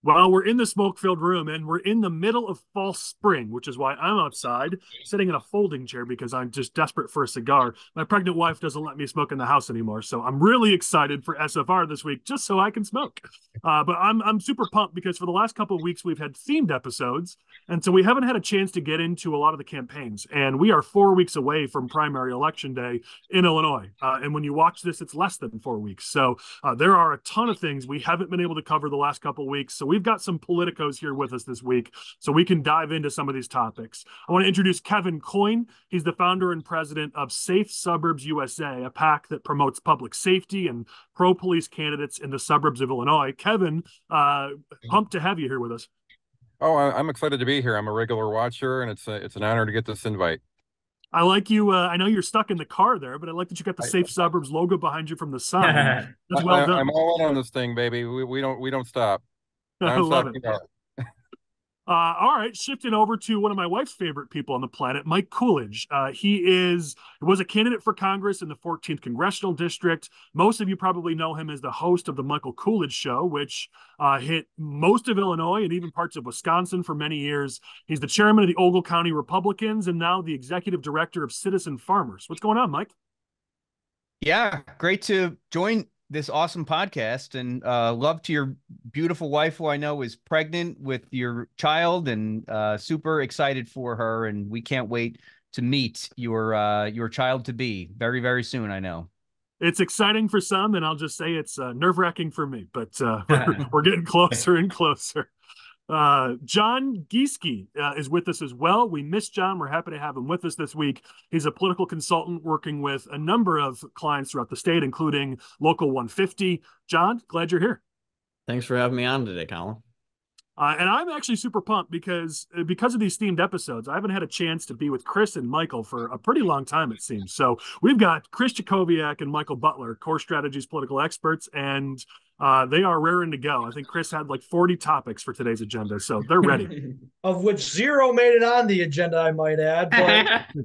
Well, we're in the smoke-filled room, and we're in the middle of fall spring, which is why I'm outside sitting in a folding chair because I'm just desperate for a cigar. My pregnant wife doesn't let me smoke in the house anymore, so I'm really excited for SFR this week just so I can smoke. But I'm super pumped because for the last couple of weeks we've had themed episodes, and so we haven't had a chance to get into a lot of the campaigns. And we are 4 weeks away from primary election day in Illinois. And when you watch this, it's less than 4 weeks. So there are a ton of things we haven't been able to cover the last couple of weeks. So we've got some politicos here with us this week, so we can dive into some of these topics. I want to introduce Kevin Coyne. He's the founder and president of Safe Suburbs USA, a PAC that promotes public safety and pro-police candidates in the suburbs of Illinois. Kevin, pumped to have you here with us. Oh, I'm excited to be here. I'm a regular watcher, and it's an honor to get this invite. I like you. I know you're stuck in the car there, but I like that you got the I, Safe Suburbs logo behind you from the sign. That's well I'm done. all in on this thing, baby. We don't stop. I love Nonstop it. cigar. All right, shifting over to one of my wife's favorite people on the planet, Mike Coolidge. He was a candidate for Congress in the 14th Congressional District. Most of you probably know him as the host of the Michael Coolidge Show, which hit most of Illinois and even parts of Wisconsin for many years. He's the chairman of the Ogle County Republicans and now the executive director of Citizen Farmers. What's going on, Mike? Yeah, great to join this awesome podcast, and love to your beautiful wife, who I know is pregnant with your child, and super excited for her. And we can't wait to meet your child to be very, very soon, I know. It's exciting for some, and I'll just say it's nerve-wracking for me, but we're getting closer and closer. John Gieske is with us as well. We miss John. We're happy to have him with us this week. He's a political consultant working with a number of clients throughout the state, including Local 150. John, glad you're here. Thanks for having me on today, Colin. And I'm actually super pumped because of these themed episodes, I haven't had a chance to be with Chris and Michael for a pretty long time, it seems. So we've got Chris Jacobiak and Michael Butler, core strategies political experts, and they are raring to go. I think Chris had like 40 topics for today's agenda, so they're ready. Of which zero made it on the agenda, I might add.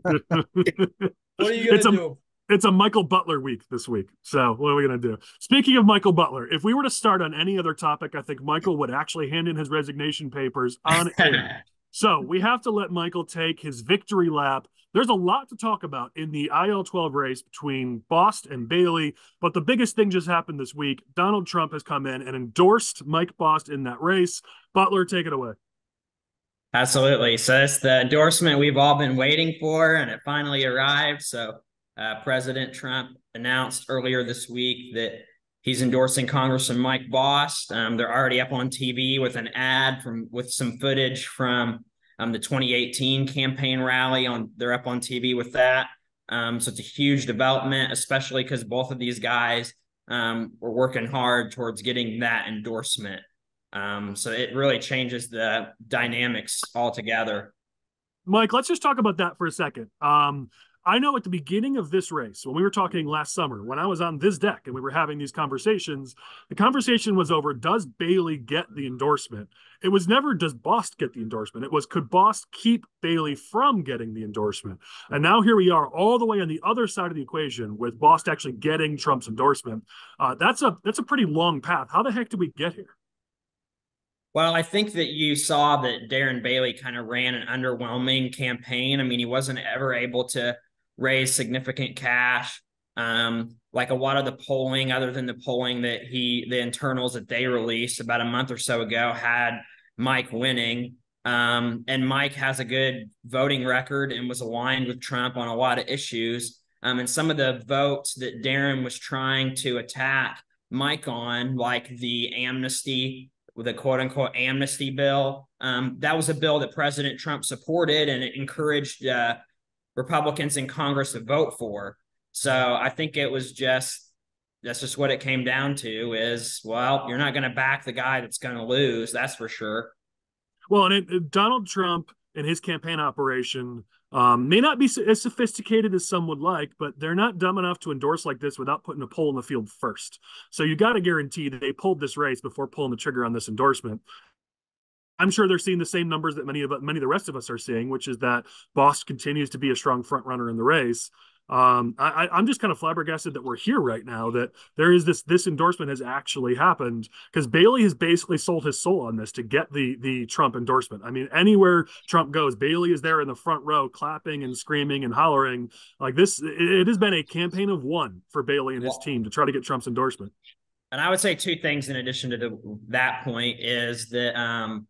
But what are you going to do? It's a Michael Butler week this week. So what are we going to do? Speaking of Michael Butler, if we were to start on any other topic, I think Michael would actually hand in his resignation papers on air. So we have to let Michael take his victory lap. There's a lot to talk about in the IL-12 race between Bost and Bailey, but the biggest thing just happened this week. Donald Trump has come in and endorsed Mike Bost in that race. Butler, take it away. Absolutely. So it's the endorsement we've all been waiting for, and it finally arrived. So President Trump announced earlier this week that he's endorsing Congressman Mike Bost. They're already up on TV with an ad with some footage from the 2018 campaign rally. They're up on TV with that. So it's a huge development, especially because both of these guys were working hard towards getting that endorsement. So it really changes the dynamics altogether. Mike, let's just talk about that for a second. I know at the beginning of this race, when we were talking last summer, when I was on this deck and we were having these conversations, the conversation was over, does Bailey get the endorsement? It was never, does Bost get the endorsement? It was, could Bost keep Bailey from getting the endorsement? And now here we are all the way on the other side of the equation with Bost actually getting Trump's endorsement. That's a pretty long path. How the heck did we get here? Well, I think that you saw that Darren Bailey kind of ran an underwhelming campaign. I mean, he wasn't ever able to raise significant cash. Like a lot of the polling, other than the polling that the internals that they released about a month or so ago had Mike winning. And Mike has a good voting record and was aligned with Trump on a lot of issues. And some of the votes that Darren was trying to attack Mike on, like the amnesty, the quote unquote amnesty bill, that was a bill that President Trump supported, and it encouraged Republicans in Congress to vote for. So I think that's just what it came down to is, well, you're not going to back the guy that's going to lose. That's for sure. Well, and Donald Trump and his campaign operation may not be as sophisticated as some would like, but they're not dumb enough to endorse like this without putting a poll in the field first. So you got to guarantee that they pulled this race before pulling the trigger on this endorsement. I'm sure they're seeing the same numbers that many of the rest of us are seeing, which is that Bost continues to be a strong front runner in the race. I'm just kind of flabbergasted that we're here right now, that there is this endorsement has actually happened, because Bailey has basically sold his soul on this to get the Trump endorsement. I mean, anywhere Trump goes, Bailey is there in the front row clapping and screaming and hollering. Like this, it has been a campaign of one for Bailey and his team to try to get Trump's endorsement. And I would say two things in addition to that point is that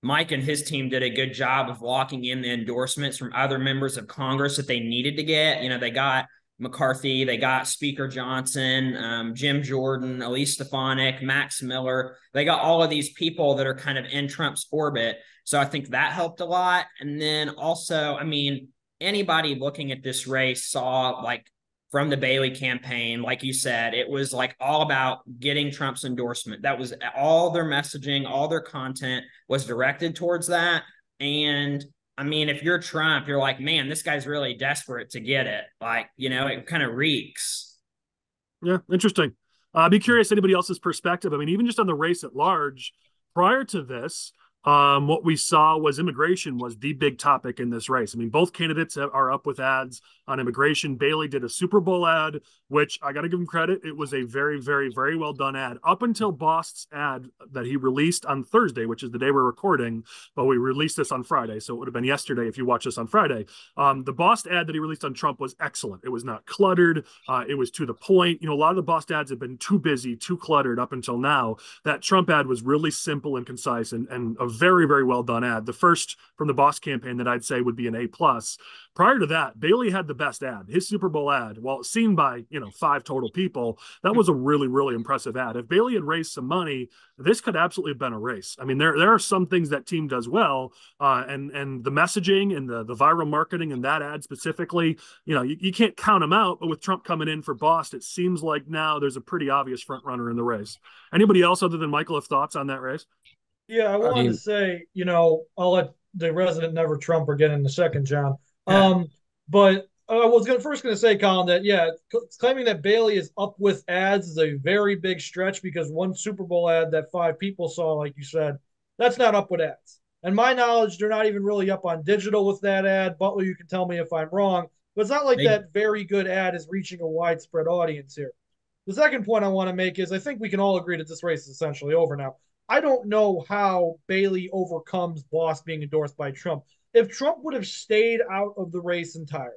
Mike and his team did a good job of locking in the endorsements from other members of Congress that they needed to get. You know, they got McCarthy, they got Speaker Johnson, Jim Jordan, Elise Stefanik, Max Miller. They got all of these people that are kind of in Trump's orbit. So I think that helped a lot. And then also, I mean, anybody looking at this race saw, like, from the Bailey campaign, like you said, it was like all about getting Trump's endorsement. That was all their messaging, all their content was directed towards that. And I mean, if you're Trump, you're like, man, this guy's really desperate to get it. Like, you know, it kind of reeks. Yeah, interesting. I'd be curious anybody else's perspective. I mean, even just on the race at large, prior to this, what we saw was immigration was the big topic in this race. I mean, both candidates are up with ads on immigration. Bailey did a Super Bowl ad, which I got to give him credit. It was a very, very, very well done ad up until Bost's ad that he released on Thursday, which is the day we're recording, but we released this on Friday. So it would have been yesterday if you watch this on Friday. The Bost ad that he released on Trump was excellent. It was not cluttered. It was to the point. You know, a lot of the Bost ads have been too busy, too cluttered up until now. That Trump ad was really simple and concise, and a very, very well done ad. The first from the Bost campaign that I'd say would be an A+. Prior to that, Bailey had the best ad. His Super Bowl ad, while seen by 5 total people, that was a really, really impressive ad. If Bailey had raised some money, this could absolutely have been a race. I mean, there are some things that team does well, and the messaging and the viral marketing and that ad specifically, you can't count them out. But with Trump coming in for Bost, it seems like now there's a pretty obvious front runner in the race. Anybody else other than Michael have thoughts on that race? Yeah, I wanted to say, I'll let the resident never Trumper get in a second, John. But I was first going to say, Colin, that, yeah, claiming that Bailey is up with ads is a very big stretch, because one Super Bowl ad that 5 people saw, like you said, that's not up with ads. And my knowledge, they're not even really up on digital with that ad. Butler, you can tell me if I'm wrong. But it's not like that very good ad is reaching a widespread audience here. The second point I want to make is I think we can all agree that this race is essentially over now. I don't know how Bailey overcomes Bost being endorsed by Trump. If Trump would have stayed out of the race entirely,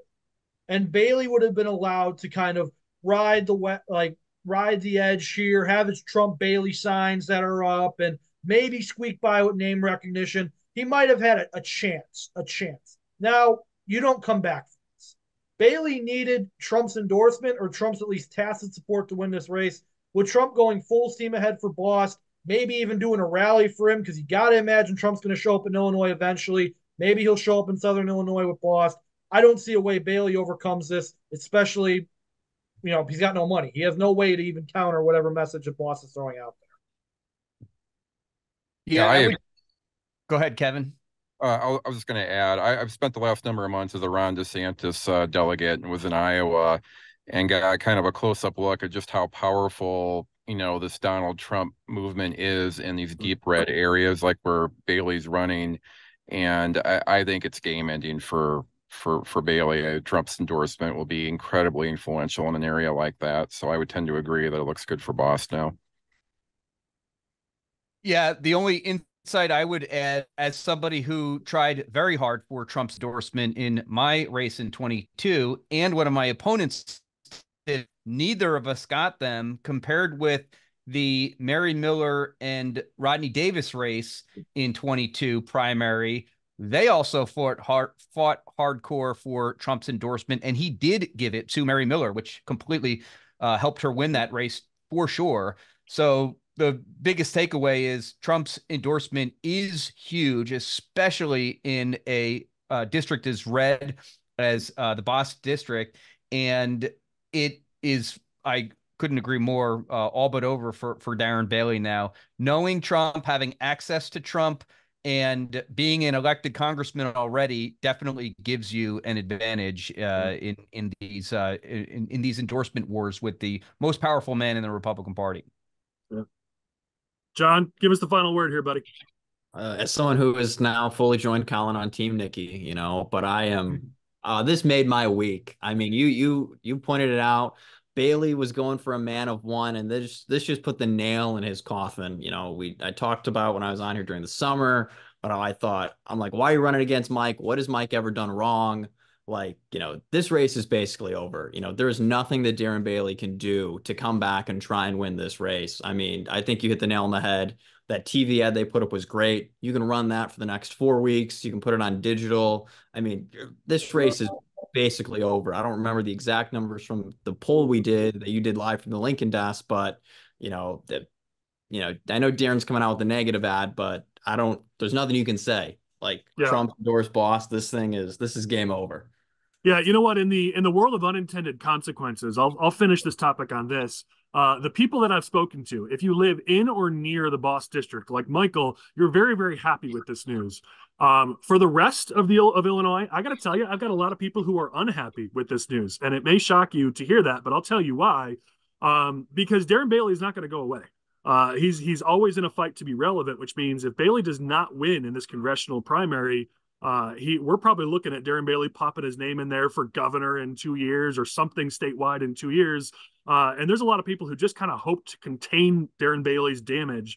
and Bailey would have been allowed to kind of ride the edge here, have his Trump Bailey signs that are up, and maybe squeak by with name recognition, he might have had a chance. Now, you don't come back from this. Bailey needed Trump's endorsement, or Trump's at least tacit support, to win this race. With Trump going full steam ahead for Bost, maybe even doing a rally for him, because you got to imagine Trump's going to show up in Illinois eventually. Maybe he'll show up in Southern Illinois with Bost. I don't see a way Bailey overcomes this, especially, he's got no money. He has no way to even counter whatever message that Bost is throwing out there. Yeah, Go ahead, Kevin. I was just going to add, I've spent the last number of months as a Ron DeSantis delegate, and was in Iowa, and got kind of a close-up look at just how powerful this Donald Trump movement is in these deep red areas, like where Bailey's running. And I think it's game ending for Bailey. Trump's endorsement will be incredibly influential in an area like that. So I would tend to agree that it looks good for Bost now. Yeah, the only insight I would add, as somebody who tried very hard for Trump's endorsement in my race in 22, and one of my opponents did, neither of us got them, compared with the Mary Miller and Rodney Davis race in 22 primary. They also fought hardcore for Trump's endorsement, and he did give it to Mary Miller, which completely helped her win that race for sure. So the biggest takeaway is Trump's endorsement is huge, especially in a district as red as the Bost district. And it is, I couldn't agree more, all but over for Darren Bailey now. Knowing Trump, having access to Trump, and being an elected congressman already definitely gives you an advantage in these endorsement wars with the most powerful man in the Republican Party. Yeah. John, give us the final word here, buddy. As someone who is now fully joined Colin on Team Nikki, but I am This made my week. I mean, you pointed it out. Bailey was going for a man of one, and this just put the nail in his coffin. I talked about when I was on here during the summer, but I'm like, why are you running against Mike? What has Mike ever done wrong? Like, this race is basically over. There's nothing that Darren Bailey can do to come back and try and win this race. I mean, I think you hit the nail on the head. That TV ad they put up was great. You can run that for the next 4 weeks. You can put it on digital. I mean, this race is basically over. I don't remember the exact numbers from the poll we did that you did live from the Lincoln desk, but I know Darren's coming out with a negative ad, but there's nothing you can say. Like, Yeah. Trump endorsed boss, this is game over. Yeah, you know what? In the world of unintended consequences, I'll finish this topic on this. The people that I've spoken to, if you live in or near the Boss district, like Michael, you're very, very happy with this news. For the rest of Illinois, I got to tell you, I've got a lot of people who are unhappy with this news, and it may shock you to hear that, but I'll tell you why. Because Darren Bailey is not going to go away. He's always in a fight to be relevant, which means if Bailey does not win in this congressional primary, we're probably looking at Darren Bailey popping his name in there for governor in 2 years or something statewide in 2 years. And there's a lot of people who just kind of hope to contain Darren Bailey's damage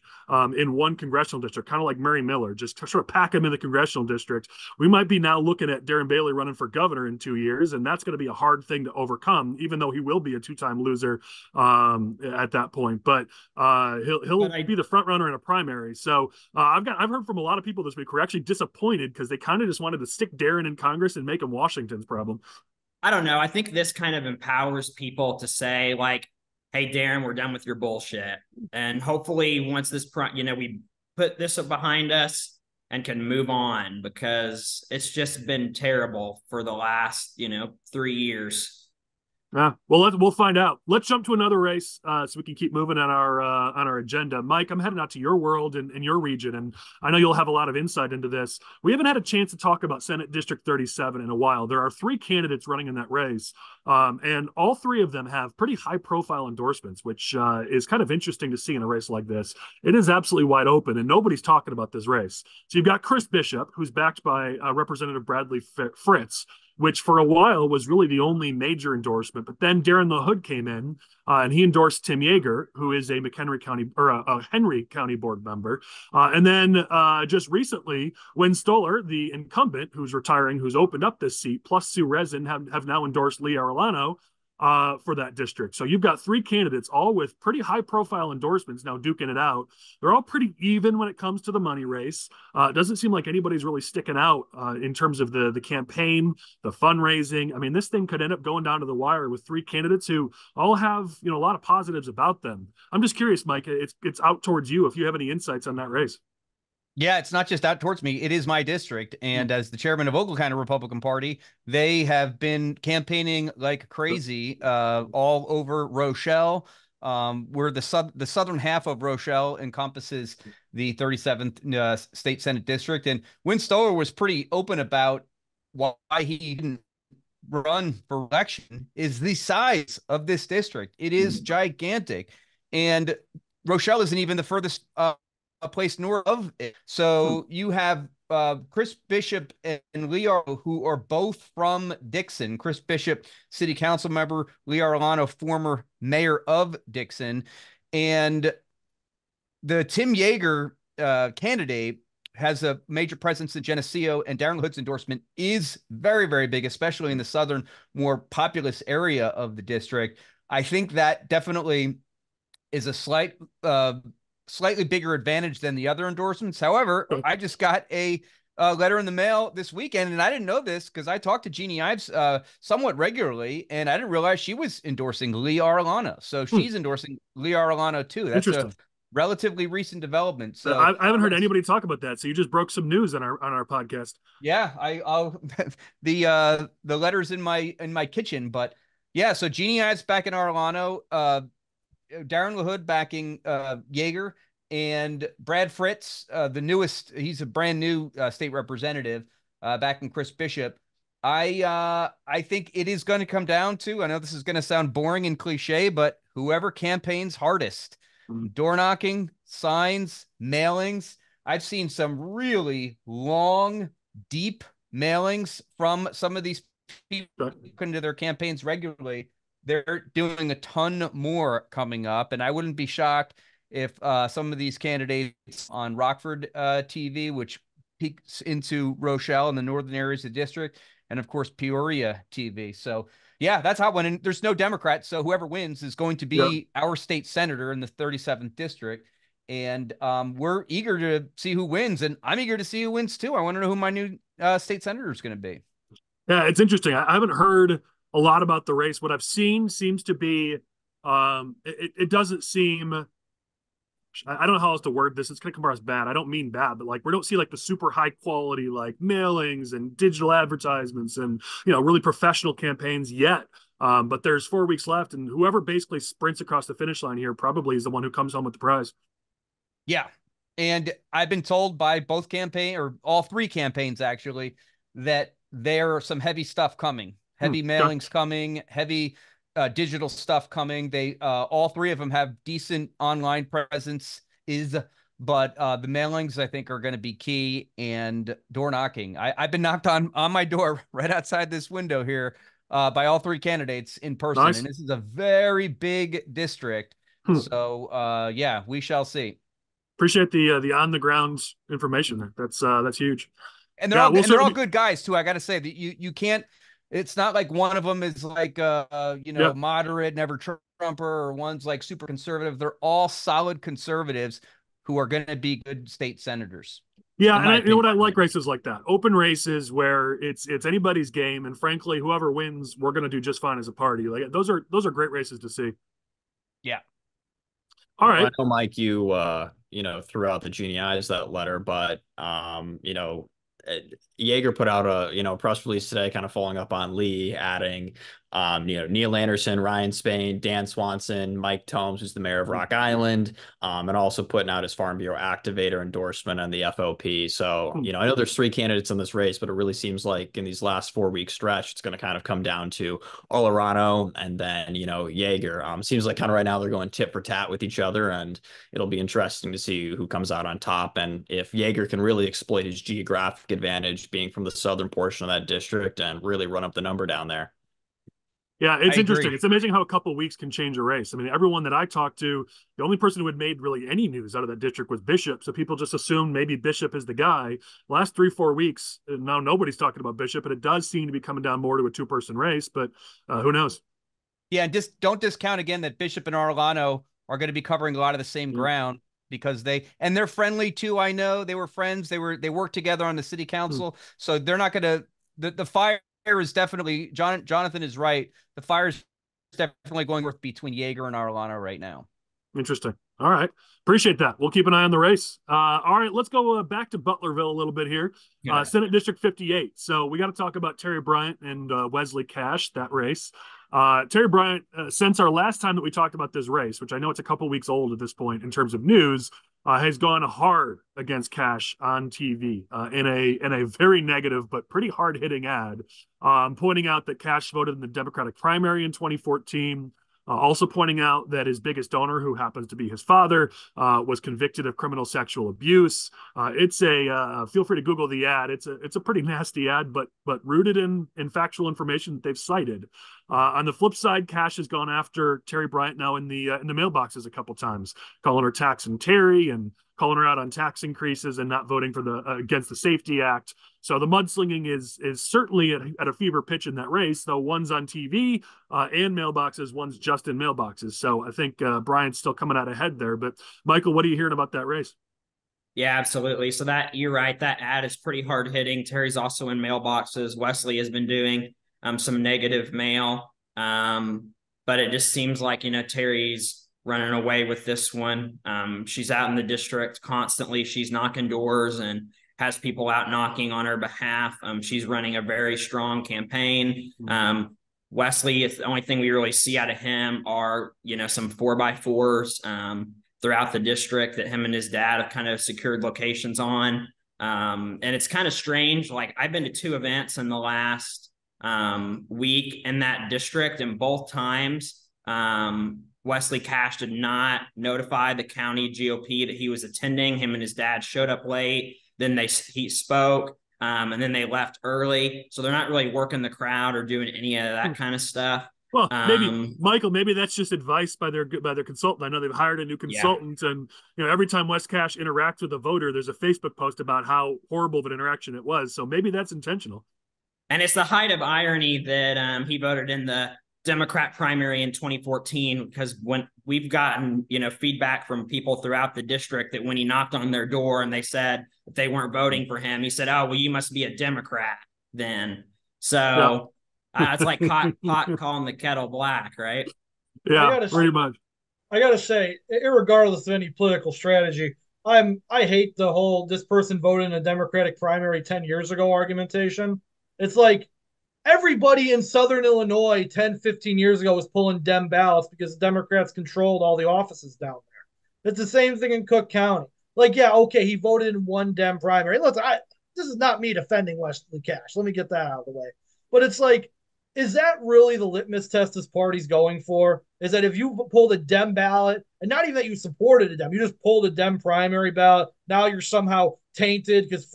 in one congressional district, kind of like Mary Miller, just to sort of pack him in the congressional district. We might be now looking at Darren Bailey running for governor in 2 years, and that's going to be a hard thing to overcome, even though he will be a two-time loser at that point. But he'll be the front runner in a primary. So I've heard from a lot of people this week who are actually disappointed because they kind of just wanted to stick Darren in Congress and make him Washington's problem. I don't know. I think this kind of empowers people to say, like, hey, Darren, we're done with your bullshit. And hopefully once we put this behind us and can move on, because it's just been terrible for the last, 3 years. Yeah, well, we'll find out. Let's jump to another race so we can keep moving on our agenda. Mike, I'm heading out to your world and your region, and I know you'll have a lot of insight into this. We haven't had a chance to talk about Senate District 37 in a while. There are 3 candidates running in that race, and all 3 of them have pretty high-profile endorsements, which is kind of interesting to see in a race like this. It is absolutely wide open, and nobody's talking about this race. So you've got Chris Bishop, who's backed by Representative Bradley Fritz, which for a while was really the only major endorsement. But then Darren LaHood came in and he endorsed Tim Yager, who is a McHenry County or a Henry County board member. And then just recently, Win Stoller, the incumbent who's retiring, who's opened up this seat, plus Sue Resin have now endorsed Lee Arellano for that district. So you've got 3 candidates, all with pretty high profile endorsements now duking it out. They're all pretty even when it comes to the money race. It doesn't seem like anybody's really sticking out in terms of the campaign, the fundraising. I mean, this thing could end up going down to the wire with 3 candidates who all have, a lot of positives about them. I'm just curious, Mike, it's out towards you if you have any insights on that race. Yeah, it's not just out towards me. It is my district. And as the chairman of Ogle County Republican Party, they have been campaigning like crazy all over Rochelle. Where the southern half of Rochelle encompasses the 37th State Senate District. And Win Stoller was pretty open about why he didn't run for election is the size of this district. It is gigantic. And Rochelle isn't even the furthest a place north of it. So you have Chris Bishop and Leo, who are both from Dixon. Chris Bishop, city council member, Lee Arellano, former mayor of Dixon. And the Tim Yager candidate has a major presence in Geneseo, and Darren LaHood's endorsement is very, very big, especially in the southern, more populous area of the district. I think that definitely is a slightly bigger advantage than the other endorsements. However, I just got a letter in the mail this weekend, and I didn't know this because I talked to Jeannie Ives somewhat regularly, and I didn't realize she was endorsing Lee Arellano. So she's endorsing Lee Arellano too. That's a relatively recent development. So I haven't heard anybody talk about that. So you just broke some news on our podcast. Yeah, I'll the letters in my kitchen, but yeah. So Jeannie Ives back in Arellano, Darren LaHood backing Yager, and Brad Fritz, the newest. He's a brand new state representative, backing Chris Bishop. I think it is going to come down to. I know this is going to sound boring and cliche, but whoever campaigns hardest. Door knocking, signs, mailings. I've seen some really long, deep mailings from some of these people into their campaigns regularly, they're doing a ton more coming up. And I wouldn't be shocked if some of these candidates on Rockford TV, which peeks into Rochelle and the northern areas of the district, and of course Peoria TV. So yeah, that's how when there's no Democrats. So whoever wins is going to be our state senator in the 37th district. And we're eager to see who wins. And I'm eager to see who wins too. I want to know who my new state senator is going to be. Yeah, it's interesting. I haven't heard a lot about the race. What I've seen seems to be, it doesn't seem, I don't know how else to word this. It's going to come across bad. I don't mean bad, but like we don't see like the super high quality like mailings and digital advertisements and, really professional campaigns yet. But there's 4 weeks left, and whoever basically sprints across the finish line here probably is the one who comes home with the prize. Yeah. And I've been told by both campaign or all three campaigns actually that there are some heavy stuff coming, heavy mailings coming, heavy digital stuff coming. They all three of them have decent online presence but the mailings I think are going to be key, and door knocking. I've been knocked on my door right outside this window here by all three candidates in person. Nice. And this is a very big district. So yeah, we shall see. Appreciate the on the ground information there. That's huge. And they're all good guys too. I got to say that you can't. It's not like one of them is like moderate, never Trumper, or one's like super conservative. They're all solid conservatives who are going to be good state senators. Yeah, and what I like races like that, open races where it's anybody's game, and frankly, whoever wins, we're going to do just fine as a party. Like those are great races to see. Yeah. All right. I know, Mike, you threw out the Genie Eyes that letter, but Yager put out a press release today, kind of following up on Lee, adding Neil Anderson, Ryan Spain, Dan Swanson, Mike Tomes, who's the mayor of Rock Island, and also putting out his Farm Bureau activator endorsement on the FOP. So I know there's three candidates in this race, but it really seems like in these last 4 week stretch, it's going to kind of come down to Arellano and then Yager. Seems like kind of right now they're going tit for tat with each other, and it'll be interesting to see who comes out on top, and if Yager can really exploit his geographic advantage being from the southern portion of that district and really run up the number down there. Yeah, it's interesting. It's amazing how a couple of weeks can change a race. I mean, everyone that I talked to, the only person who had made really any news out of that district was Bishop. So people just assumed maybe Bishop is the guy. Last 3-4 weeks, now nobody's talking about Bishop, but it does seem to be coming down more to a two-person race, but who knows? Yeah, and just don't discount again that Bishop and Arellano are going to be covering a lot of the same ground because they're friendly too. I know they were friends. They worked together on the city council. So they're not going to, the fire is definitely, Jonathan is right. The fire is definitely going between Yager and Arellano right now. Interesting. All right. Appreciate that. We'll keep an eye on the race. All right. Let's go back to Butlerville a little bit here. Senate District 58. So we got to talk about Terri Bryant and Wesley Kash, that race. Terri Bryant, since our last time that we talked about this race, which I know it's a couple weeks old at this point in terms of news, has gone hard against Kash on TV in a very negative but pretty hard-hitting ad, pointing out that Kash voted in the Democratic primary in 2014, also pointing out that his biggest donor, who happens to be his father, was convicted of criminal sexual abuse. It's feel free to Google the ad. It's a pretty nasty ad, but rooted in factual information that they've cited. On the flip side, Kash has gone after Terri Bryant now in the mailboxes a couple times, calling her taxing Terri and calling her out on tax increases and not voting for against the Safety Act. So the mudslinging is certainly at a fever pitch in that race, though one's on TV and mailboxes, one's just in mailboxes. So I think Bryant's still coming out ahead there. But Michael, what are you hearing about that race? Yeah, absolutely. So you're right. That ad is pretty hard hitting. Terry's also in mailboxes. Wesley has been doing some negative mail. But it just seems like, Terry's running away with this one. She's out in the district constantly. She's knocking doors and has people out knocking on her behalf. She's running a very strong campaign. Wesley, the only thing we really see out of him are, some 4x4s throughout the district that him and his dad have kind of secured locations on. And it's kind of strange. Like, I've been to 2 events in the last week in that district, and both times Wesley Kash did not notify the county GOP that he was attending. Him and his dad showed up late. Then he spoke. And then they left early. So they're not really working the crowd or doing any of that kind of stuff. Well, maybe Michael, maybe that's just advice by their consultant. I know they've hired a new consultant, and every time Wes Kash interacts with a voter, there's a Facebook post about how horrible of an interaction it was. So maybe that's intentional. And it's the height of irony that he voted in the Democrat primary in 2014, because when we've gotten feedback from people throughout the district that when he knocked on their door and they said that they weren't voting for him, he said, "Oh, well, you must be a Democrat then." So. It's like pot calling the kettle black, right? Yeah, pretty much. I gotta say, irregardless of any political strategy, I hate the whole "this person voted in a Democratic primary 10 years ago" argumentation. It's like everybody in Southern Illinois 10, 15 years ago was pulling Dem ballots because the Democrats controlled all the offices down there. It's the same thing in Cook County. Like, yeah, okay, he voted in one Dem primary. Listen, this is not me defending Wesley Kash. Let me get that out of the way. But it's like, is that really the litmus test this party's going for? Is that if you pulled a Dem ballot, and not even that you supported a Dem, you just pulled a Dem primary ballot, now you're somehow tainted because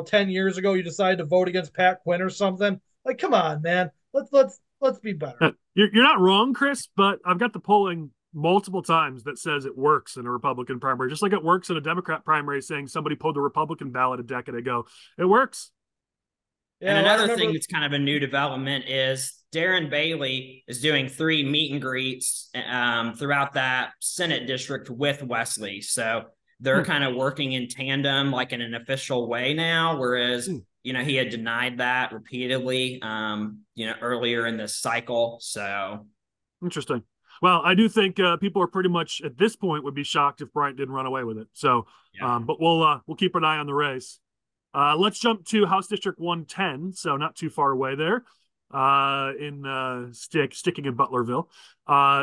10 years ago you decided to vote against Pat Quinn or something? Like, come on, man. Let's be better. You're not wrong, Chris, but I've got the polling multiple times that says it works in a Republican primary, just like it works in a Democrat primary, saying somebody pulled a Republican ballot a decade ago. It works. Yeah, and another thing that's kind of a new development is Darren Bailey is doing 3 meet and greets throughout that Senate district with Wesley. So they're kind of working in tandem, like in an official way now, whereas, he had denied that repeatedly, earlier in this cycle. So interesting. Well, I do think people are pretty much at this point would be shocked if Bryant didn't run away with it. So, but we'll keep an eye on the race. Let's jump to House District 110, so not too far away there, sticking in Butlerville.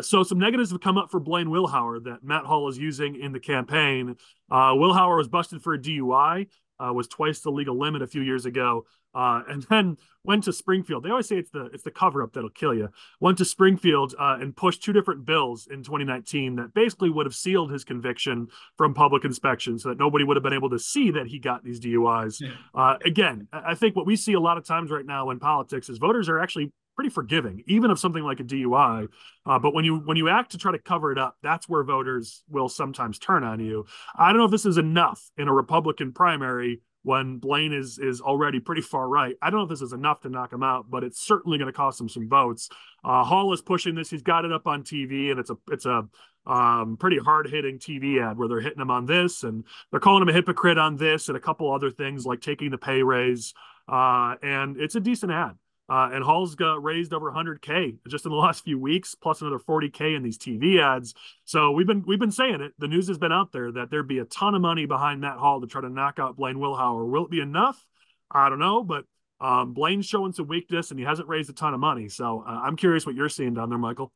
So some negatives have come up for Blane Wilhour that Matt Hall is using in the campaign. Wilhour was busted for a DUI, was twice the legal limit a few years ago, and then went to Springfield. They always say it's the cover-up that'll kill you. Went to Springfield and pushed 2 different bills in 2019 that basically would have sealed his conviction from public inspection so that nobody would have been able to see that he got these DUIs. Again, I think what we see a lot of times right now in politics is voters are actually pretty forgiving, even of something like a DUI. But when you act to try to cover it up, that's where voters will sometimes turn on you. I don't know if this is enough in a Republican primary when Blane is already pretty far right. I don't know if this is enough to knock him out, but it's certainly going to cost him some votes. Hall is pushing this. He's got it up on TV, and it's a pretty hard-hitting TV ad where they're hitting him on this, and they're calling him a hypocrite on this and a couple other things like taking the pay raise. And it's a decent ad. And Hall's got raised over 100K just in the last few weeks, plus another 40K in these TV ads. So we've been saying it. The news has been out there that there'd be a ton of money behind Matt Hall to try to knock out Blane Wilhour. Will it be enough? I don't know, but Blane's showing some weakness, and he hasn't raised a ton of money. So I'm curious what you're seeing down there, Michael.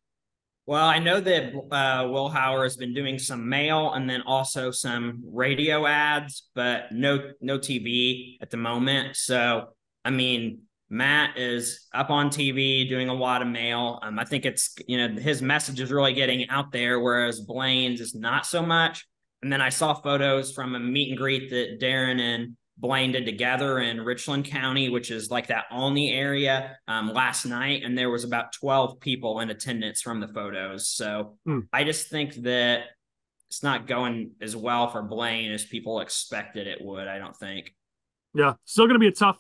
Well, I know that Wilhour has been doing some mail and then also some radio ads, but no TV at the moment. So, I mean, Matt is up on TV doing a lot of mail. I think it's, his message is really getting out there, whereas Blaine's is not so much. And then I saw photos from a meet and greet that Darren and Blane did together in Richland County, which is like that Olney area, last night. And there was about 12 people in attendance from the photos. So I just think that it's not going as well for Blane as people expected it would, I don't think. Yeah, still going to be a tough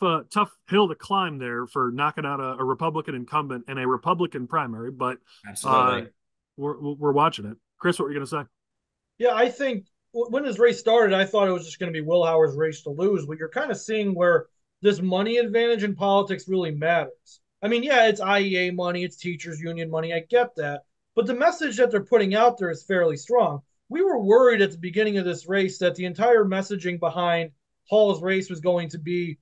hill to climb there for knocking out a Republican incumbent in a Republican primary, but absolutely, we're watching it. Chris, what were you going to say? Yeah, I think when this race started, I thought it was just going to be Wilhour's race to lose, but you're kind of seeing where this money advantage in politics really matters. I mean, yeah, it's IEA money, it's teachers union money, I get that, but the message that they're putting out there is fairly strong. We were worried at the beginning of this race that the entire messaging behind Hall's race was going to be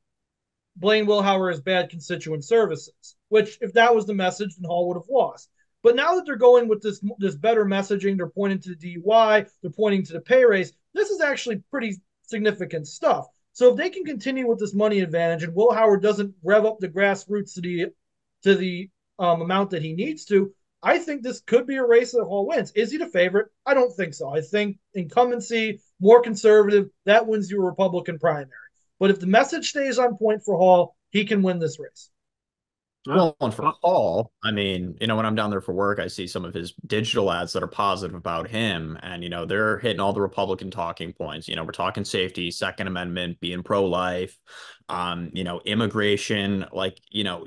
Blane Wilhour as bad constituent services, which if that was the message, then Hall would have lost. But now that they're going with this better messaging, they're pointing to the DUI, they're pointing to the pay raise. This is actually pretty significant stuff. So if they can continue with this money advantage and Wilhour doesn't rev up the grassroots to the amount that he needs to, I think this could be a race that Hall wins. Is he the favorite? I don't think so. I think incumbency, more conservative, that wins you a Republican primary. But if the message stays on point for Hall, he can win this race. Well, and for Hall, I mean, when I'm down there for work, I see some of his digital ads that are positive about him. And, they're hitting all the Republican talking points. We're talking safety, Second Amendment, being pro-life, immigration.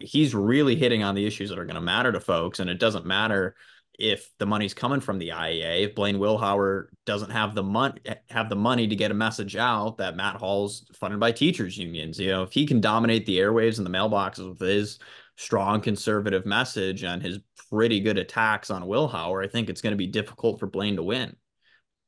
He's really hitting on the issues that are going to matter to folks. And it doesn't matter if the money's coming from the IEA. If Blane Wilhour doesn't have the money to get a message out that Matt Hall's funded by teachers unions, if he can dominate the airwaves and the mailboxes with his strong conservative message and his pretty good attacks on Wilhour, I think it's going to be difficult for Blane to win.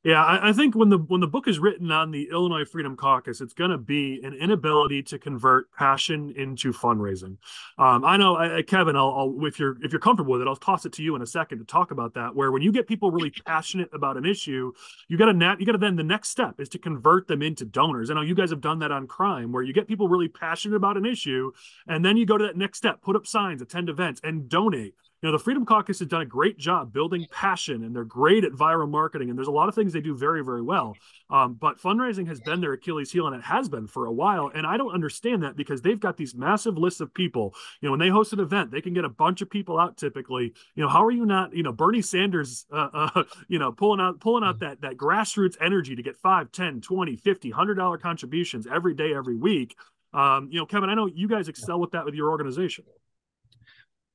Yeah, I think when the book is written on the Illinois Freedom Caucus, it's going to be an inability to convert passion into fundraising. I know, Kevin, I'll if you're comfortable with it, I'll toss it to you in a second to talk about that. Where when you get people really passionate about an issue, you got to then the next step is to convert them into donors. I know you guys have done that on crime, where you get people really passionate about an issue, and then you go to that next step, put up signs, attend events, and donate. The Freedom Caucus has done a great job building passion, and they're great at viral marketing, and there's a lot of things they do very, very well. But fundraising has been their Achilles heel, and it has been for a while. And I don't understand that, because they've got these massive lists of people. When they host an event, they can get a bunch of people out typically. How are you not, Bernie Sanders, pulling out that grassroots energy to get 5, 10, 20, 50, $100 contributions every day, every week. Kevin, I know you guys excel with that with your organization.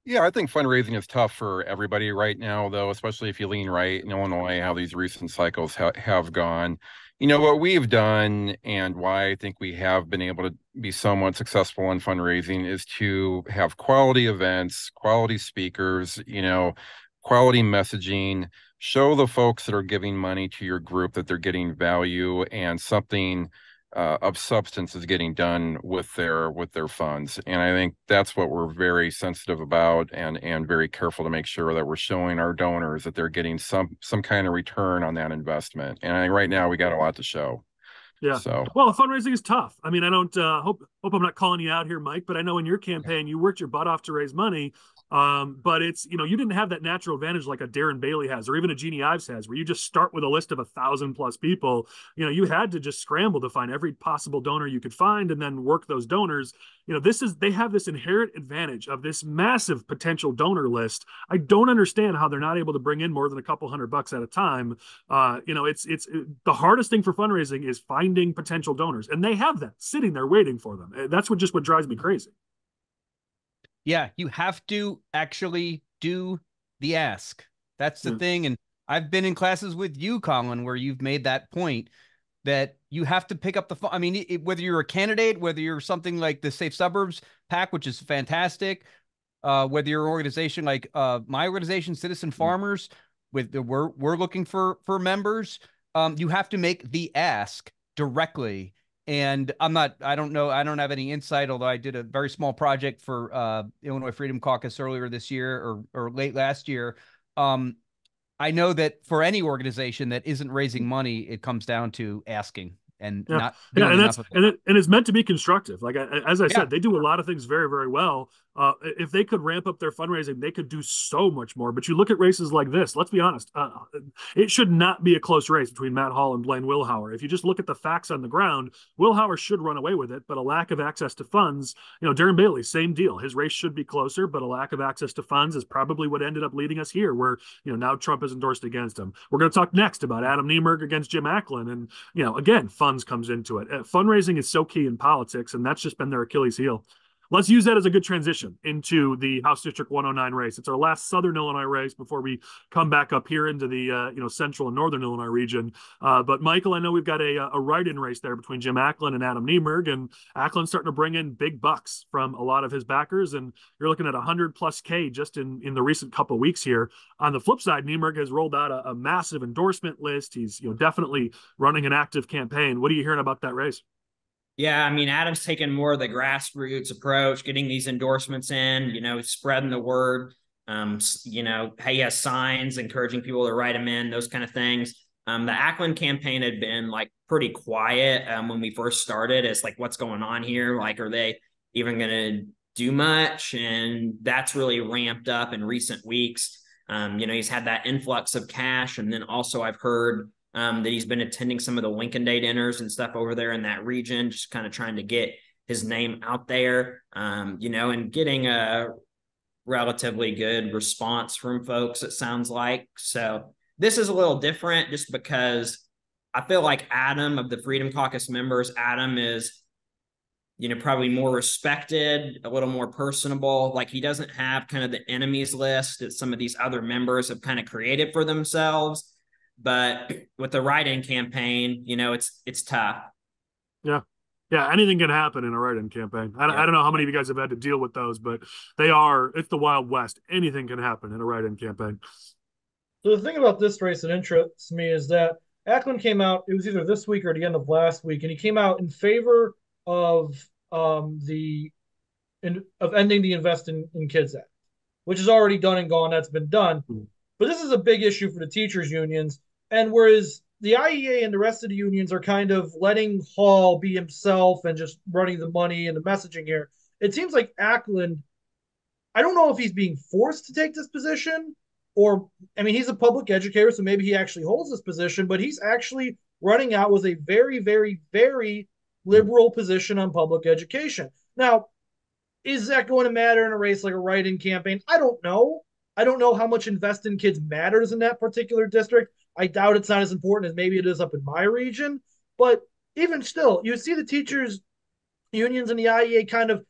Yeah, I think fundraising is tough for everybody right now, though, especially if you lean right in Illinois, how these recent cycles have gone. What we've done and why I think we have been able to be somewhat successful in fundraising is to have quality events, quality speakers, quality messaging, show the folks that are giving money to your group that they're getting value and something of substance is getting done with their funds. And I think that's what we're very sensitive about and very careful to make sure that we're showing our donors that they're getting some kind of return on that investment. And I think right now we got a lot to show. Yeah. So, well, fundraising is tough. I mean, I don't hope I'm not calling you out here, Mike, but I know in your campaign you worked your butt off to raise money. But it's, you didn't have that natural advantage like a Darren Bailey has, or even a Jeannie Ives has, where you just start with a list of 1,000+ people. You had to just scramble to find every possible donor you could find and then work those donors. They have this inherent advantage of this massive potential donor list. I don't understand how they're not able to bring in more than a couple $100 at a time. It's the hardest thing for fundraising is finding potential donors, and they have that sitting there waiting for them. That's what drives me crazy. Yeah, you have to actually do the ask. That's the thing. And I've been in classes with you, Colin, where you've made that point that you have to pick up the phone. I mean, whether you're a candidate, whether you're something like the Safe Suburbs PAC, which is fantastic, whether you're an organization like my organization, Citizen Farmers, we're looking for members. You have to make the ask directly. And I don't know, I don't have any insight, although I did a very small project for Illinois Freedom Caucus earlier this year or late last year. I know that for any organization that isn't raising money, it comes down to asking and not doing enough of it. And it's meant to be constructive. Like as I said, they do a lot of things very, very well. If they could ramp up their fundraising, they could do so much more. But you look at races like this, let's be honest, it should not be a close race between Matt Hall and Blane Wilhour. If you just look at the facts on the ground, Wilhour should run away with it, but a lack of access to funds, Darren Bailey, same deal. His race should be closer, but a lack of access to funds is probably what ended up leading us here, where, now Trump is endorsed against him. We're going to talk next about Adam Niemerg against Jim Acklin. And, again, funds comes into it. Fundraising is so key in politics, and that's just been their Achilles heel. Let's use that as a good transition into the House District 109 race. It's our last Southern Illinois race before we come back up here into the Central and Northern Illinois region. But Michael, I know we've got a write-in race there between Jim Acklin and Adam Niemerg, and Acklin's starting to bring in big bucks from a lot of his backers, and you're looking at 100+ K just in the recent couple of weeks here. On the flip side, Niemerg has rolled out a massive endorsement list. He's definitely running an active campaign. What are you hearing about that race? Yeah, I mean, Adam's taken more of the grassroots approach, getting these endorsements in, spreading the word. He has signs encouraging people to write them in, those kind of things. The Acklin campaign had been like pretty quiet when we first started. It's like, what's going on here? Like, are they even going to do much? And that's really ramped up in recent weeks. He's had that influx of cash. And then also I've heard that he's been attending some of the Lincoln Day dinners and stuff over there in that region, just kind of trying to get his name out there, and getting a relatively good response from folks, it sounds like. So this is a little different just because I feel like Adam, of the Freedom Caucus members, Adam is, probably more respected, a little more personable. Like, he doesn't have kind of the enemies list that some of these other members have kind of created for themselves. But with the write-in campaign, it's tough. Yeah. Yeah, anything can happen in a write-in campaign. I don't know how many of you guys have had to deal with those, but it's the Wild West. Anything can happen in a write-in campaign. So the thing about this race that interests me is that Acklin came out, it was either this week or at the end of last week, and he came out in favor of ending the Invest in Kids Act, which is already done and gone. That's been done. But this is a big issue for the teachers unions. And whereas the IEA and the rest of the unions are kind of letting Hall be himself and just running the money and the messaging here, it seems like Acklin, I don't know if he's being forced to take this position or, I mean, he's a public educator, so maybe he actually holds this position, but he's actually running out with a very, very, very liberal position on public education. Now, is that going to matter in a race like a write-in campaign? I don't know. I don't know how much Invest in Kids matters in that particular district. I doubt it's not as important as maybe it is up in my region. But even still, you see the teachers unions and the IEA kind of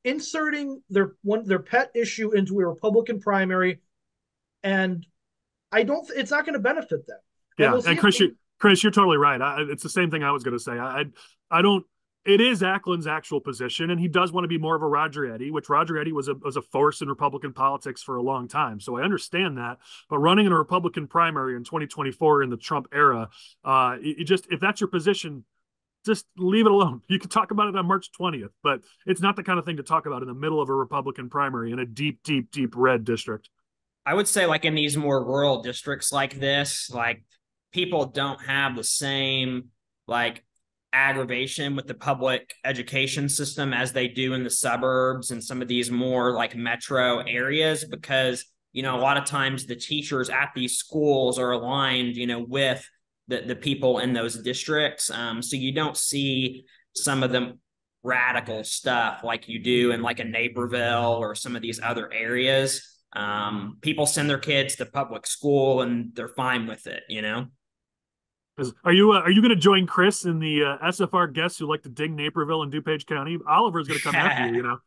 inserting their pet issue into a Republican primary, and it's not going to benefit them. Yeah, and Chris, you're totally right. It's the same thing I was going to say. I don't. It is Acklin's actual position, and he does want to be more of a Roger Eddy, which Roger Eddy was a force in Republican politics for a long time. So I understand that. But running in a Republican primary in 2024 in the Trump era, if that's your position, just leave it alone. You can talk about it on March 20th, but it's not the kind of thing to talk about in the middle of a Republican primary in a deep, deep, deep red district. I would say, like, in these more rural districts like this, like, people don't have the same, like, aggravation with the public education system as they do in the suburbs and some of these more like metro areas, because a lot of times the teachers at these schools are aligned with the people in those districts, so you don't see some of the radical stuff like you do in like a Naperville or some of these other areas. People send their kids to public school and they're fine with it. Are you going to join Chris in the SFR guests who like to dig Naperville and DuPage County? Oliver's going to come after you.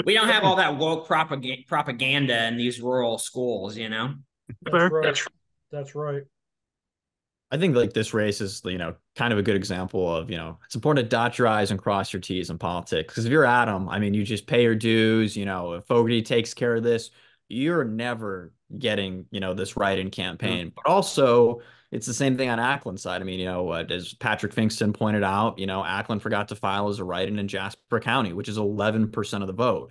We don't have all that woke propaganda in these rural schools. That's right. That's right. I think like this race is, kind of a good example of, it's important to dot your I's and cross your T's in politics. Because if you're Adam, I mean, you just pay your dues. If Fogarty takes care of this, you're never getting, this write-in campaign. But also, it's the same thing on Acklin's side. I mean, as Patrick Finkston pointed out, Acklin forgot to file as a write-in in Jasper County, which is 11% of the vote.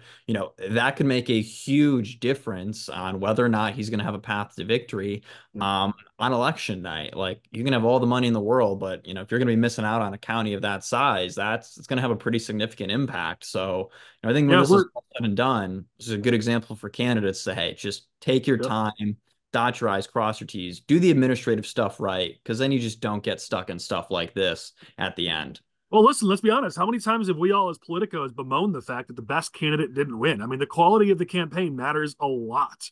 That could make a huge difference on whether or not he's going to have a path to victory on election night. Like, you can have all the money in the world, but, if you're going to be missing out on a county of that size, it's going to have a pretty significant impact. So I think when this is all said and done, this is a good example for candidates to, hey, just take your time, dot your I's, cross your T's, do the administrative stuff right, because then you just don't get stuck in stuff like this at the end. Well, listen, let's be honest. How many times have we all as politicos bemoaned the fact that the best candidate didn't win? I mean, the quality of the campaign matters a lot.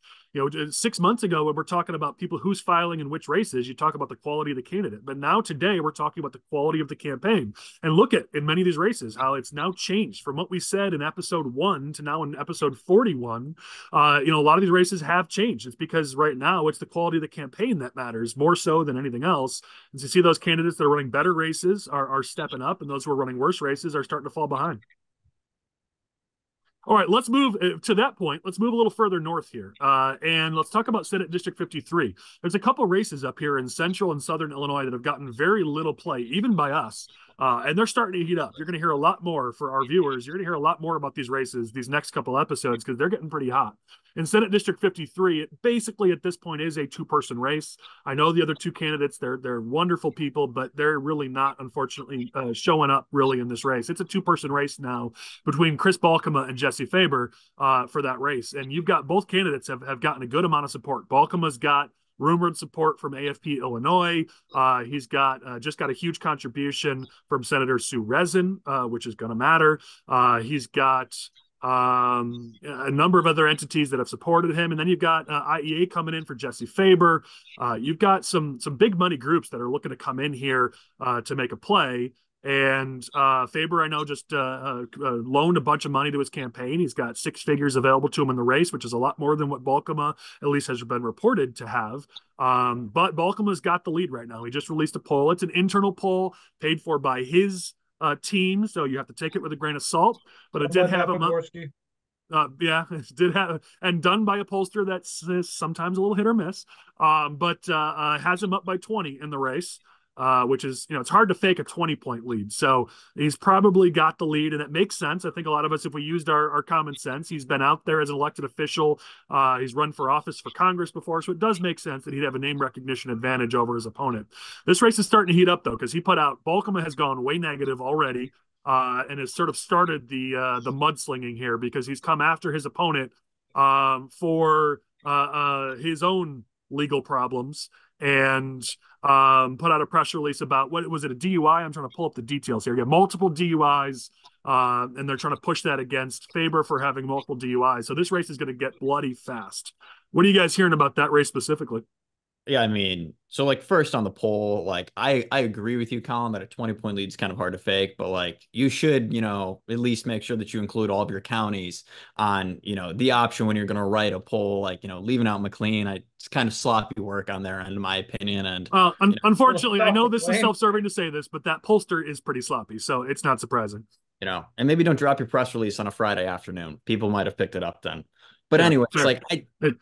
6 months ago, when we're talking about people who's filing in which races, you talk about the quality of the candidate. But now today, we're talking about the quality of the campaign. And look at, in many of these races, how it's now changed from what we said in episode 1 to now in episode 41. A lot of these races have changed. It's because right now it's the quality of the campaign that matters more so than anything else. And so you see those candidates that are running better races are stepping up, and those who are running worse races are starting to fall behind. All right, let's move to that point. Let's move a little further north here, and let's talk about Senate District 53. There's a couple races up here in central and southern Illinois that have gotten very little play, even by us, and they're starting to heat up. You're going to hear a lot more for our viewers. You're going to hear a lot more about these races these next couple episodes because they're getting pretty hot. In Senate District 53, it basically at this point is a two-person race. I know the other two candidates, they're wonderful people, but they're really not, unfortunately, showing up really in this race. It's a two-person race now between Chris Balkema and Jesse Faber for that race. And you've got both candidates have gotten a good amount of support. Balkema's got rumored support from AFP Illinois. He's got just got a huge contribution from Senator Sue Rezin, which is going to matter. He's got a number of other entities that have supported him, and then you've got IEA coming in for Jesse Faber. You've got some big money groups that are looking to come in here to make a play. And Faber, I know, just loaned a bunch of money to his campaign. He's got 6 figures available to him in the race, which is a lot more than what Balkema at least has been reported to have. But Balkema's got the lead right now. He just released a poll. It's an internal poll paid for by his team, so you have to take it with a grain of salt. But it did have him up. Yeah, it did have, and done by a pollster that's sometimes a little hit or miss. But has him up by 20 in the race. Which is, it's hard to fake a 20-point lead. So he's probably got the lead, and it makes sense. I think a lot of us, if we used our common sense, he's been out there as an elected official. He's run for office for Congress before, so it does make sense that he'd have a name recognition advantage over his opponent. This race is starting to heat up, though, because Balkema has gone way negative already, and has sort of started the mudslinging here because he's come after his opponent for his own legal problems, and put out a press release about, what was it, a DUI? I'm trying to pull up the details here. You got multiple DUIs, and they're trying to push that against Faber for having multiple DUIs. So this race is going to get bloody fast. What are you guys hearing about that race specifically? Yeah, I mean, so like first on the poll, like I agree with you, Colin, that a 20-point lead is kind of hard to fake, but like you should, at least make sure that you include all of your counties on, the option when you're going to write a poll, like, leaving out McLean. It's kind of sloppy work on their end, in my opinion. And unfortunately, I know this is self-serving to say this, but that pollster is pretty sloppy, so it's not surprising. And maybe don't drop your press release on a Friday afternoon. People might have picked it up then. But anyway, it's like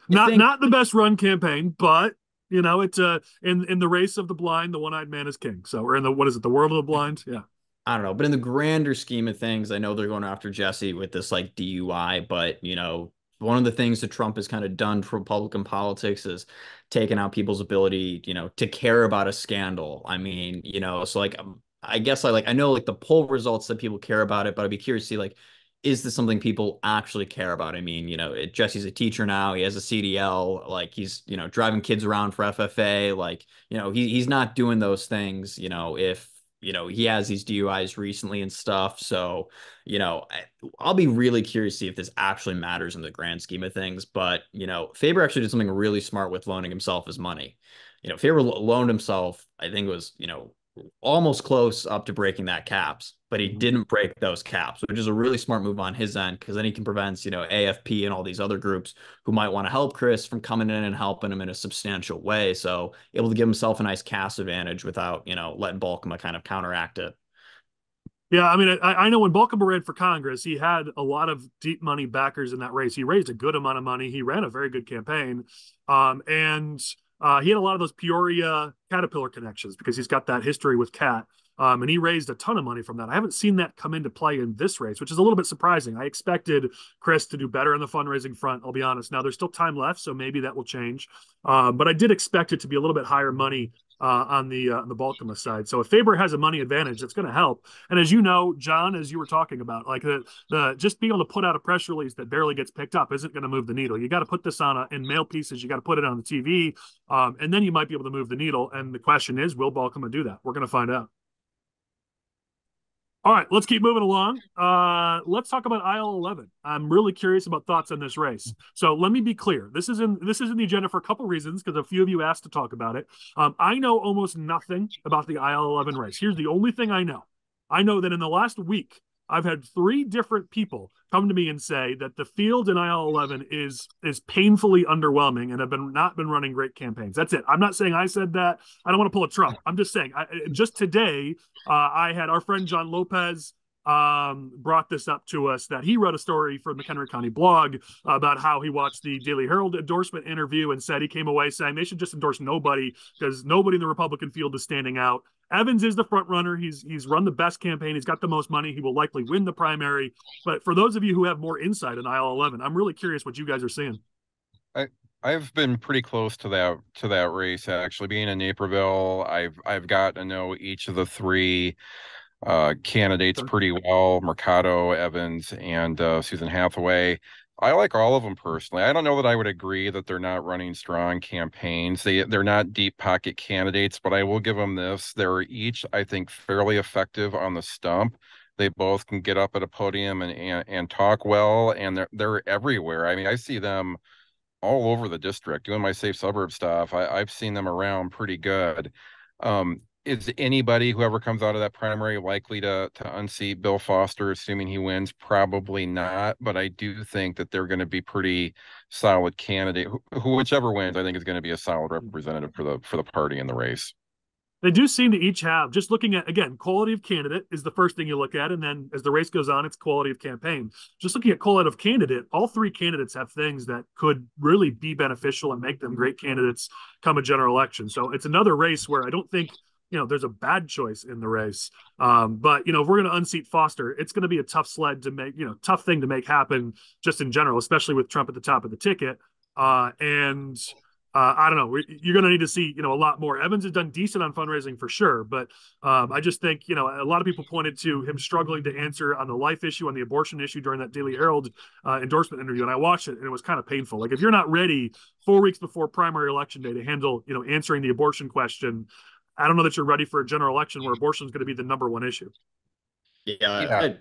not the best run campaign, but it's in the race of the blind, the one-eyed man is king. So we're in the world of the blind. Yeah. I don't know. But in the grander scheme of things, I know they're going after Jesse with this like DUI, but one of the things that Trump has kind of done for Republican politics is taking out people's ability, to care about a scandal. I mean, so like, I guess I know like the poll results that people care about it, but I'd be curious to see like, is this something people actually care about? I mean, Jesse's a teacher now. He has a CDL. Like he's, driving kids around for FFA. Like, he's not doing those things, if, he has these DUIs recently and stuff. So, I'll be really curious to see if this actually matters in the grand scheme of things. But, Faber actually did something really smart with loaning himself his money. Faber loaned himself, I think it was, almost close up to breaking that caps, but he didn't break those caps, which is a really smart move on his end, because then he can prevent, AFP and all these other groups who might want to help Chris from coming in and helping him in a substantial way. So able to give himself a nice cash advantage without, letting Balkema kind of counteract it. Yeah, I mean, I know when Balkema ran for Congress, he had a lot of deep money backers in that race. He raised a good amount of money. He ran a very good campaign. And he had a lot of those Peoria Caterpillar connections because he's got that history with Cat. And he raised a ton of money from that. I haven't seen that come into play in this race, which is a little bit surprising. I expected Chris to do better on the fundraising front, I'll be honest. Now, there's still time left, so maybe that will change. But I did expect it to be a little bit higher money on the Balkema side. So if Faber has a money advantage, that's going to help. And as you know, John, as you were talking about, like the just being able to put out a press release that barely gets picked up isn't going to move the needle. You got to put this in mail pieces. You got to put it on the TV, and then you might be able to move the needle. And the question is, will Balkema do that? We're going to find out. All right, let's keep moving along. Let's talk about aisle 11. I'm really curious about thoughts on this race. So let me be clear. This is in the agenda for a couple reasons, because a few of you asked to talk about it. I know almost nothing about the aisle 11 race. Here's the only thing I know. I know that in the last week, I've had 3 different people come to me and say that the field in aisle 11 is painfully underwhelming and have not been running great campaigns. That's it. I'm not saying I said that. I don't want to pull a Trump. I'm just saying. Just today, I had our friend John Lopez brought this up to us, that he wrote a story for the McHenry County blog about how he watched the Daily Herald endorsement interview and said he came away saying they should just endorse nobody because nobody in the Republican field is standing out. Evans is the front runner. He's run the best campaign. He's got the most money. He will likely win the primary. But for those of you who have more insight in aisle 11, I'm really curious what you guys are seeing. I've been pretty close to that race, actually. Being in Naperville, I've got to know each of the 3 candidates pretty well: Mercado, Evans, and Susan Hathaway. I like all of them personally. I don't know that I would agree that they're not running strong campaigns. They're not deep pocket candidates, but I will give them this. They're each, I think, fairly effective on the stump. They both can get up at a podium and talk well, and they're everywhere. I mean, I see them all over the district doing my safe suburb stuff. I've seen them around pretty good. Is anybody, whoever comes out of that primary, likely to unseat Bill Foster, assuming he wins? Probably not, but I do think that they're going to be pretty solid candidate. Whichever wins, I think is going to be a solid representative for the party in the race. They do seem to each have, just looking at, again, quality of candidate is the first thing you look at. And then as the race goes on, it's quality of campaign. Just looking at quality of candidate, all three candidates have things that could really be beneficial and make them great candidates come a general election. So it's another race where I don't think, there's a bad choice in the race. But, if we're going to unseat Foster, it's going to be a tough sled to make, tough thing to make happen just in general, especially with Trump at the top of the ticket. I don't know. You're going to need to see, a lot more. Evans has done decent on fundraising for sure, but I just think, a lot of people pointed to him struggling to answer on the life issue, on the abortion issue during that Daily Herald endorsement interview, and I watched it, and it was kind of painful. Like, if you're not ready 4 weeks before primary election day to handle, answering the abortion question, I don't know that you're ready for a general election where abortion is going to be the number one issue. Yeah,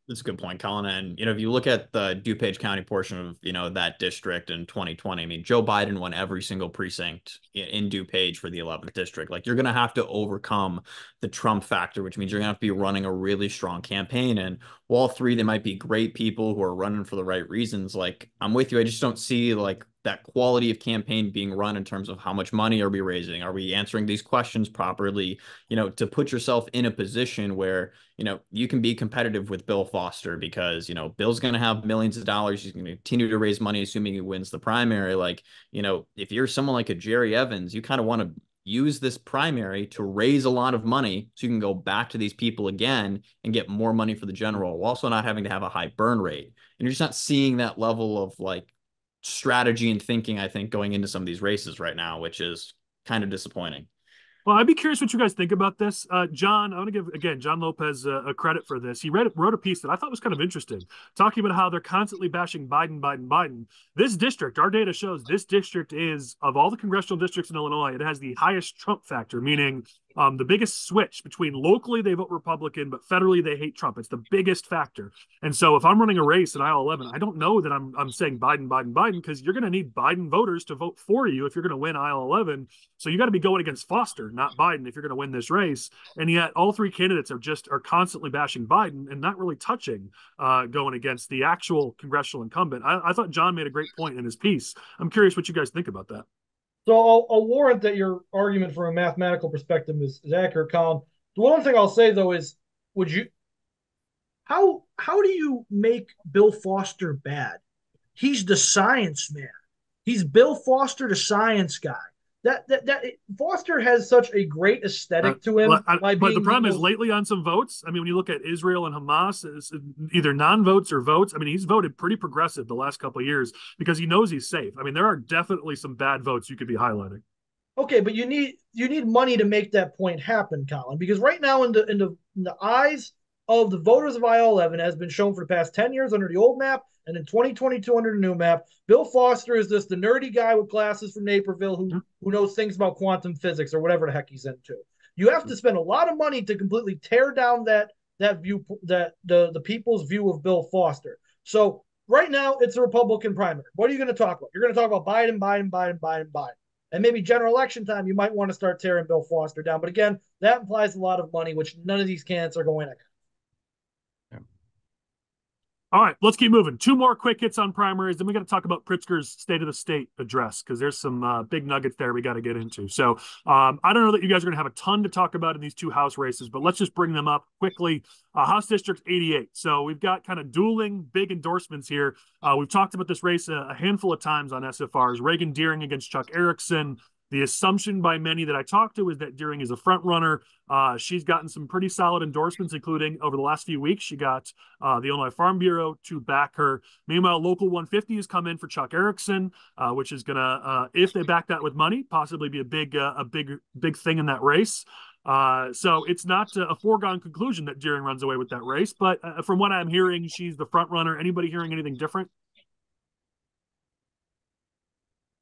that's a good point, Colin. And, if you look at the DuPage County portion of, that district in 2020, I mean, Joe Biden won every single precinct in DuPage for the 11th district. Like, you're going to have to overcome the Trump factor, which means you're going to have to be running a really strong campaign. And all three, they might be great people who are running for the right reasons. Like, I'm with you. I just don't see, like, that quality of campaign being run in terms of how much money are we raising? Are we answering these questions properly? To put yourself in a position where, you can be competitive with Bill Foster because, Bill's going to have millions of dollars. He's going to continue to raise money, assuming he wins the primary. Like, if you're someone like a Jerry Evans, you kind of want to use this primary to raise a lot of money so you can go back to these people again and get more money for the general, while also not having to have a high burn rate. And you're just not seeing that level of, like, strategy and thinking, I think, going into some of these races right now, which is kind of disappointing. Well, I'd be curious what you guys think about this. John, I want to give, again, John Lopez a credit for this. He wrote a piece that I thought was kind of interesting, talking about how they're constantly bashing Biden, Biden, Biden. This district, our data shows this district is, of all the congressional districts in Illinois, it has the highest Trump factor, meaning the biggest switch between locally they vote Republican, but federally they hate Trump. It's the biggest factor. And so if I'm running a race in aisle 11, I don't know that I'm saying Biden, Biden, Biden, because you're going to need Biden voters to vote for you if you're going to win aisle 11. So you got to be going against Foster, not Biden, if you're going to win this race. And yet all three candidates are constantly bashing Biden and not really touching going against the actual congressional incumbent. I thought John made a great point in his piece. I'm curious what you guys think about that. So I'll warrant that your argument from a mathematical perspective is accurate, Colin. The one thing I'll say though is, how do you make Bill Foster bad? He's the science man. He's Bill Foster, the science guy. Foster has such a great aesthetic to him. But the problem is lately on some votes, I mean, when you look at Israel and Hamas, it's either non-votes or votes. I mean, he's voted pretty progressive the last couple of years because he knows he's safe. I mean, there are definitely some bad votes you could be highlighting. Okay, but you need money to make that point happen, Colin, because right now in the eyes of the voters of IL-11 has been shown for the past 10 years under the old map, and in 2022 under the new map, Bill Foster is just the nerdy guy with glasses from Naperville who knows things about quantum physics or whatever the heck he's into. You have to spend a lot of money to completely tear down that view, that the people's view of Bill Foster. So right now it's a Republican primary. What are you going to talk about? You're going to talk about Biden, Biden, Biden, Biden, Biden. And maybe general election time, you might want to start tearing Bill Foster down. But again, that implies a lot of money, which none of these candidates are going to. All right, let's keep moving. Two more quick hits on primaries. Then we got to talk about Pritzker's State of the State address because there's some big nuggets there we got to get into. So I don't know that you guys are going to have a ton to talk about in these two House races, but let's just bring them up quickly. House District 88. So we've got kind of dueling big endorsements here. We've talked about this race a handful of times on SFRs. Regan Deering against Chuck Erickson. The assumption by many that I talked to is that Deering is a front runner. She's gotten some pretty solid endorsements, including over the last few weeks. She got the Illinois Farm Bureau to back her. Meanwhile, Local 150 has come in for Chuck Erickson, which is going to, if they back that with money, possibly be a big thing in that race. So it's not a foregone conclusion that Deering runs away with that race. But from what I'm hearing, she's the front runner. Anybody hearing anything different?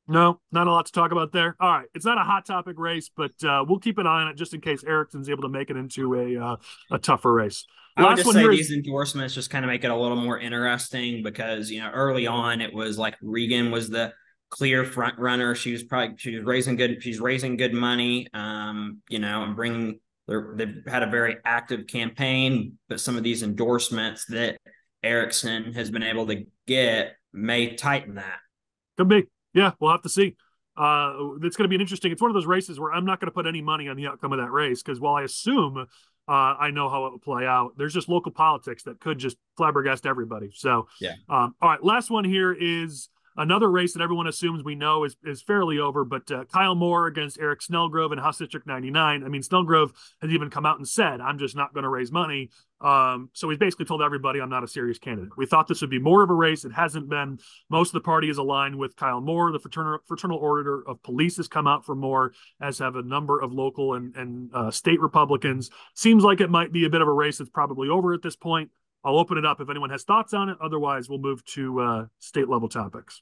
No, not a lot to talk about there. All right, it's not a hot topic race, but we'll keep an eye on it just in case Erickson's able to make it into a tougher race. I would Last just one say here these is endorsements just kind of make it a little more interesting because, early on it was like Regan was the clear front runner. She's raising good money, and they've had a very active campaign, but some of these endorsements that Erickson has been able to get may tighten that. could be. Yeah, we'll have to see. It's going to be an interesting. It's one of those races where I'm not going to put any money on the outcome of that race because while I assume I know how it will play out, there's just local politics that could just flabbergast everybody. So, Yeah. All right, last one here is another race that everyone assumes we know is fairly over, but Kyle Moore against Eric Snellgrove in House District 99. I mean, Snellgrove has even come out and said, I'm just not going to raise money. So he's basically told everybody I'm not a serious candidate. We thought this would be more of a race. It hasn't been. Most of the party is aligned with Kyle Moore. The Fraternal Order of Police has come out for Moore, as have a number of local and state Republicans. Seems like it might be a bit of a race that's probably over at this point. I'll open it up if anyone has thoughts on it. Otherwise, we'll move to state level topics.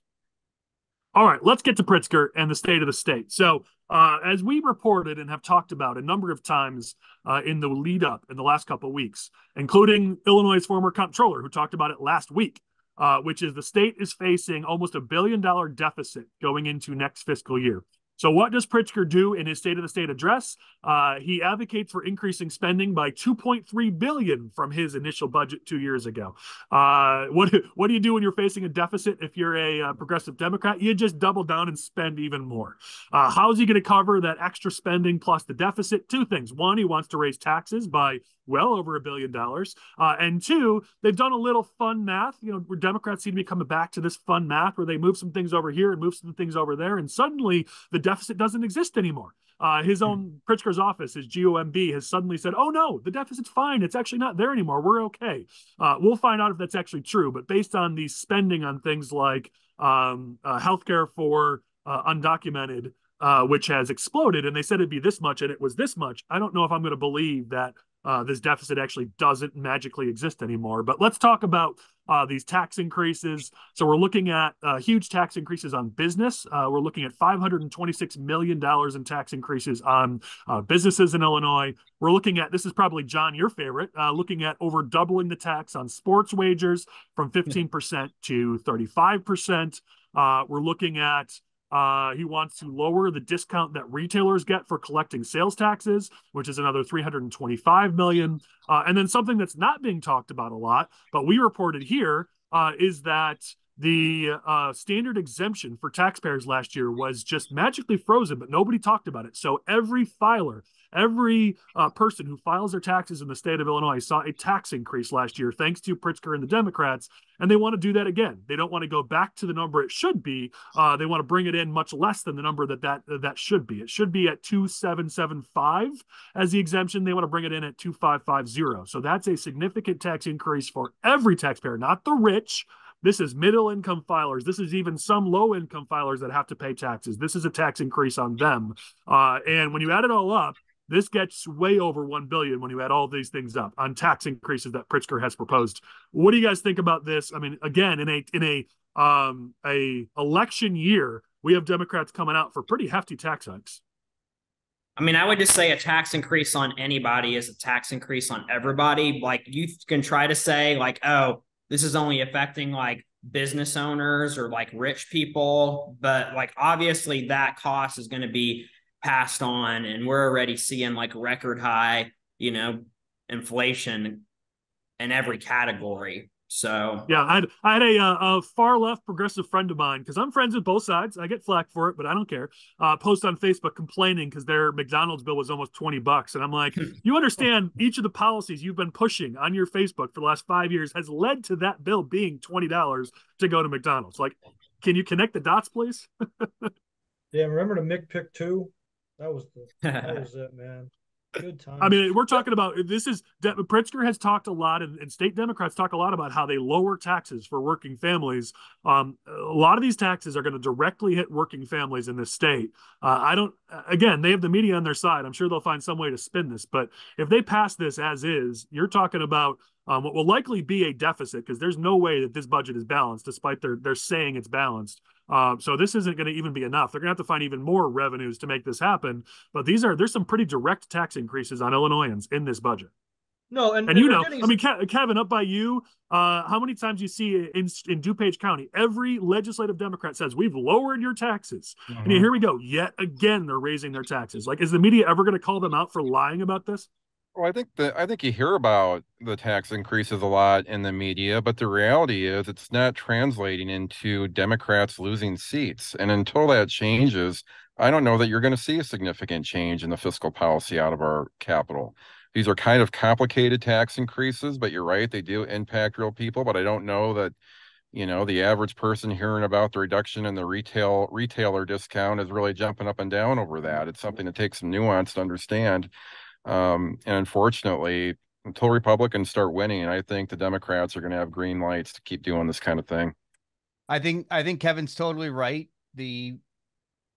All right, let's get to Pritzker and the state of the state. So, as we reported and have talked about a number of times in the lead up in the last couple of weeks, including Illinois' former comptroller who talked about it last week, which is the state is facing almost $1 billion deficit going into next fiscal year. So what does Pritzker do in his State of the State address? He advocates for increasing spending by $2.3 billion from his initial budget 2 years ago. What do you do when you're facing a deficit? If you're a progressive Democrat, you just double down and spend even more. How is he going to cover that extra spending plus the deficit? Two things. One, he wants to raise taxes by well over $1 billion. And two, they've done a little fun math. Where Democrats seem to be coming back to this fun math where they move some things over here and move some things over there, and suddenly the deficit doesn't exist anymore. His own Pritzker's office, his GOMB, has suddenly said, oh, no, the deficit's fine. It's actually not there anymore. We're okay. We'll find out if that's actually true. But based on the spending on things like healthcare for undocumented, which has exploded, and they said it'd be this much, and it was this much, I don't know if I'm going to believe that this deficit actually doesn't magically exist anymore. But let's talk about these tax increases. So we're looking at huge tax increases on business. We're looking at $526 million in tax increases on businesses in Illinois. We're looking at, this is probably, John, your favorite, looking at over doubling the tax on sports wagers from 15% to 35%. We're looking at he wants to lower the discount that retailers get for collecting sales taxes, which is another $325 million. And then something that's not being talked about a lot, but we reported here, is that the standard exemption for taxpayers last year was just magically frozen, but nobody talked about it. So every filer, every person who files their taxes in the state of Illinois saw a tax increase last year, thanks to Pritzker and the Democrats, and they want to do that again. They don't want to go back to the number it should be. They want to bring it in much less than the number that should be. It should be at 2,775 as the exemption. They want to bring it in at 2,550. So that's a significant tax increase for every taxpayer, not the rich. This is middle-income filers. This is even some low-income filers that have to pay taxes. This is a tax increase on them. And when you add it all up, this gets way over $1 billion when you add all these things up on tax increases that Pritzker has proposed. What do you guys think about this? I mean, again, in a election year, we have Democrats coming out for pretty hefty tax hikes. I mean, I would just say a tax increase on anybody is a tax increase on everybody. Like, you can try to say like, oh, this is only affecting like business owners or like rich people, but like obviously that cost is going to be passed on, and we're already seeing like record high, inflation in every category. So yeah, I had a far left progressive friend of mine, because I'm friends with both sides. I get flack for it, but I don't care. Post on Facebook complaining because their McDonald's bill was almost $20, and I'm like, you understand each of the policies you've been pushing on your Facebook for the last 5 years has led to that bill being $20 to go to McDonald's. Like, can you connect the dots, please? Yeah, remember the McPick 2? That was it, man. Good time. I mean, we're talking about, Pritzker has talked a lot, and state Democrats talk a lot about how they lower taxes for working families. A lot of these taxes are going to directly hit working families in this state. Again, they have the media on their side. I'm sure they'll find some way to spin this, but if they pass this as is, you're talking about what will likely be a deficit, because there's no way that this budget is balanced, despite they're saying it's balanced. So this isn't going to even be enough. They're going to have to find even more revenues to make this happen. But there's some pretty direct tax increases on Illinoisans in this budget. No, and you know, I mean, Kevin, up by you, how many times you see in DuPage County, every legislative Democrat says, we've lowered your taxes. And here we go. Yet again, they're raising their taxes. Like, is the media ever going to call them out for lying about this? Well, I think you hear about the tax increases a lot in the media, but the reality is it's not translating into Democrats losing seats. And until that changes, I don't know that you're going to see a significant change in the fiscal policy out of our capital. These are kind of complicated tax increases, but you're right, they do impact real people. But I don't know that, you know, the average person hearing about the reduction in the retailer discount is really jumping up and down over that. It's something that takes some nuance to understand. And unfortunately, until Republicans start winning, I think the Democrats are going to have green lights to keep doing this kind of thing. I think Kevin's totally right. The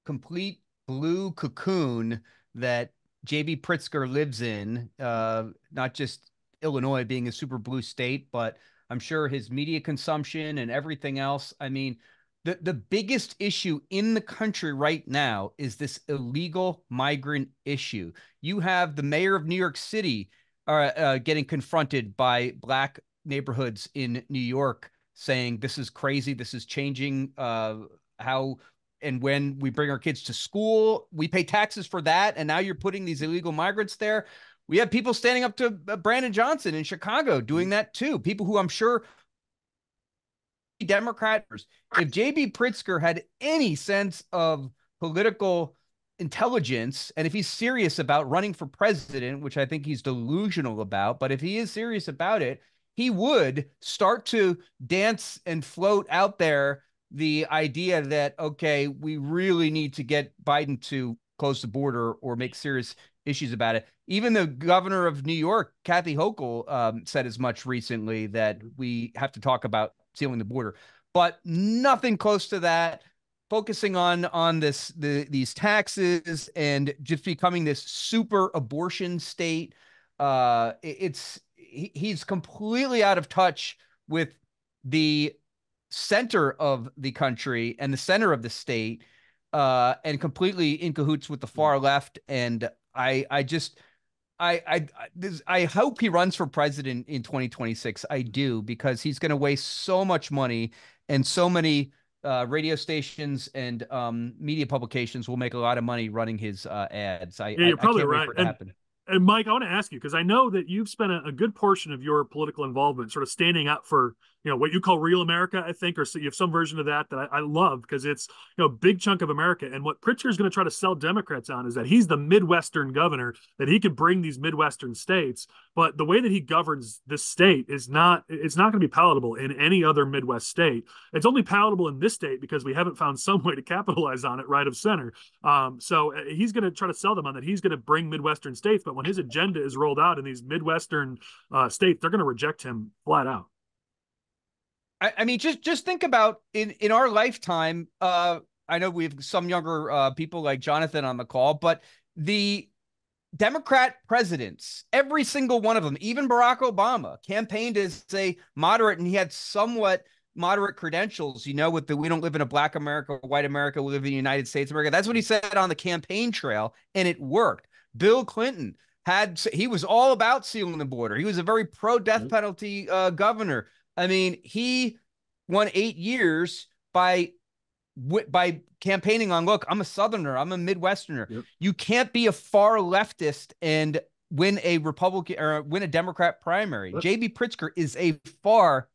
complete blue cocoon that JB Pritzker lives in, not just Illinois being a super blue state, but I'm sure his media consumption and everything else. I mean, the biggest issue in the country right now is this illegal migrant issue. You have the mayor of New York City getting confronted by Black neighborhoods in New York saying, this is crazy. This is changing how and when we bring our kids to school. We pay taxes for that. And now you're putting these illegal migrants there. We have people standing up to Brandon Johnson in Chicago doing that too. People who I'm sure Democrats, if JB Pritzker had any sense of political intelligence, and if he's serious about running for president, which I think he's delusional about, but if he is serious about it, he would start to dance and float out there the idea that, okay, we really need to get Biden to close the border or make serious issues about it. Even the governor of New York, Kathy Hochul, said as much recently, that we have to talk about sealing the border, but nothing close to that. Focusing on these taxes and just becoming this super abortion state. He's completely out of touch with the center of the country and the center of the state, and completely in cahoots with the far left. And I hope he runs for president in 2026. I do, because he's going to waste so much money, and so many radio stations and media publications will make a lot of money running his ads. You're probably I can't right. wait for it to happen. And Mike, I want to ask you, because I know that you've spent a good portion of your political involvement sort of standing up for, you know, what you call real America, I think, or so you have some version of that I love, because it's, you know, a big chunk of America. And what Pritzker is going to try to sell Democrats on is that he's the Midwestern governor, that he could bring these Midwestern states. But the way that he governs this state it's not going to be palatable in any other Midwest state. It's only palatable in this state because we haven't found some way to capitalize on it right of center. So he's going to try to sell them on that he's going to bring Midwestern states. But when his agenda is rolled out in these Midwestern states, they're going to reject him flat out. I mean, just think about in our lifetime. I know we have some younger people like Jonathan on the call, but the Democrat presidents, every single one of them, even Barack Obama, campaigned as a moderate, and he had somewhat moderate credentials, you know, with the, we don't live in a Black America, white America, we live in the United States of America. That's what he said on the campaign trail, and it worked. Bill Clinton he was all about sealing the border. He was a very pro-death penalty governor. I mean, he won 8 years by campaigning on, look, I'm a Southerner, I'm a Midwesterner. Yep. You can't be a far leftist and win a Republican or win a Democrat primary. Yep. JB Pritzker is a far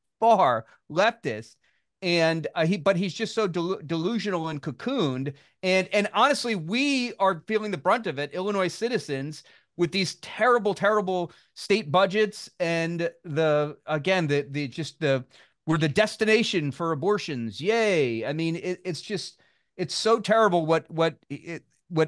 leftist, and he's just so delusional and cocooned. And honestly, we are feeling the brunt of it, Illinois citizens, with these terrible state budgets, and we're the destination for abortions. Yay. I mean, it's so terrible what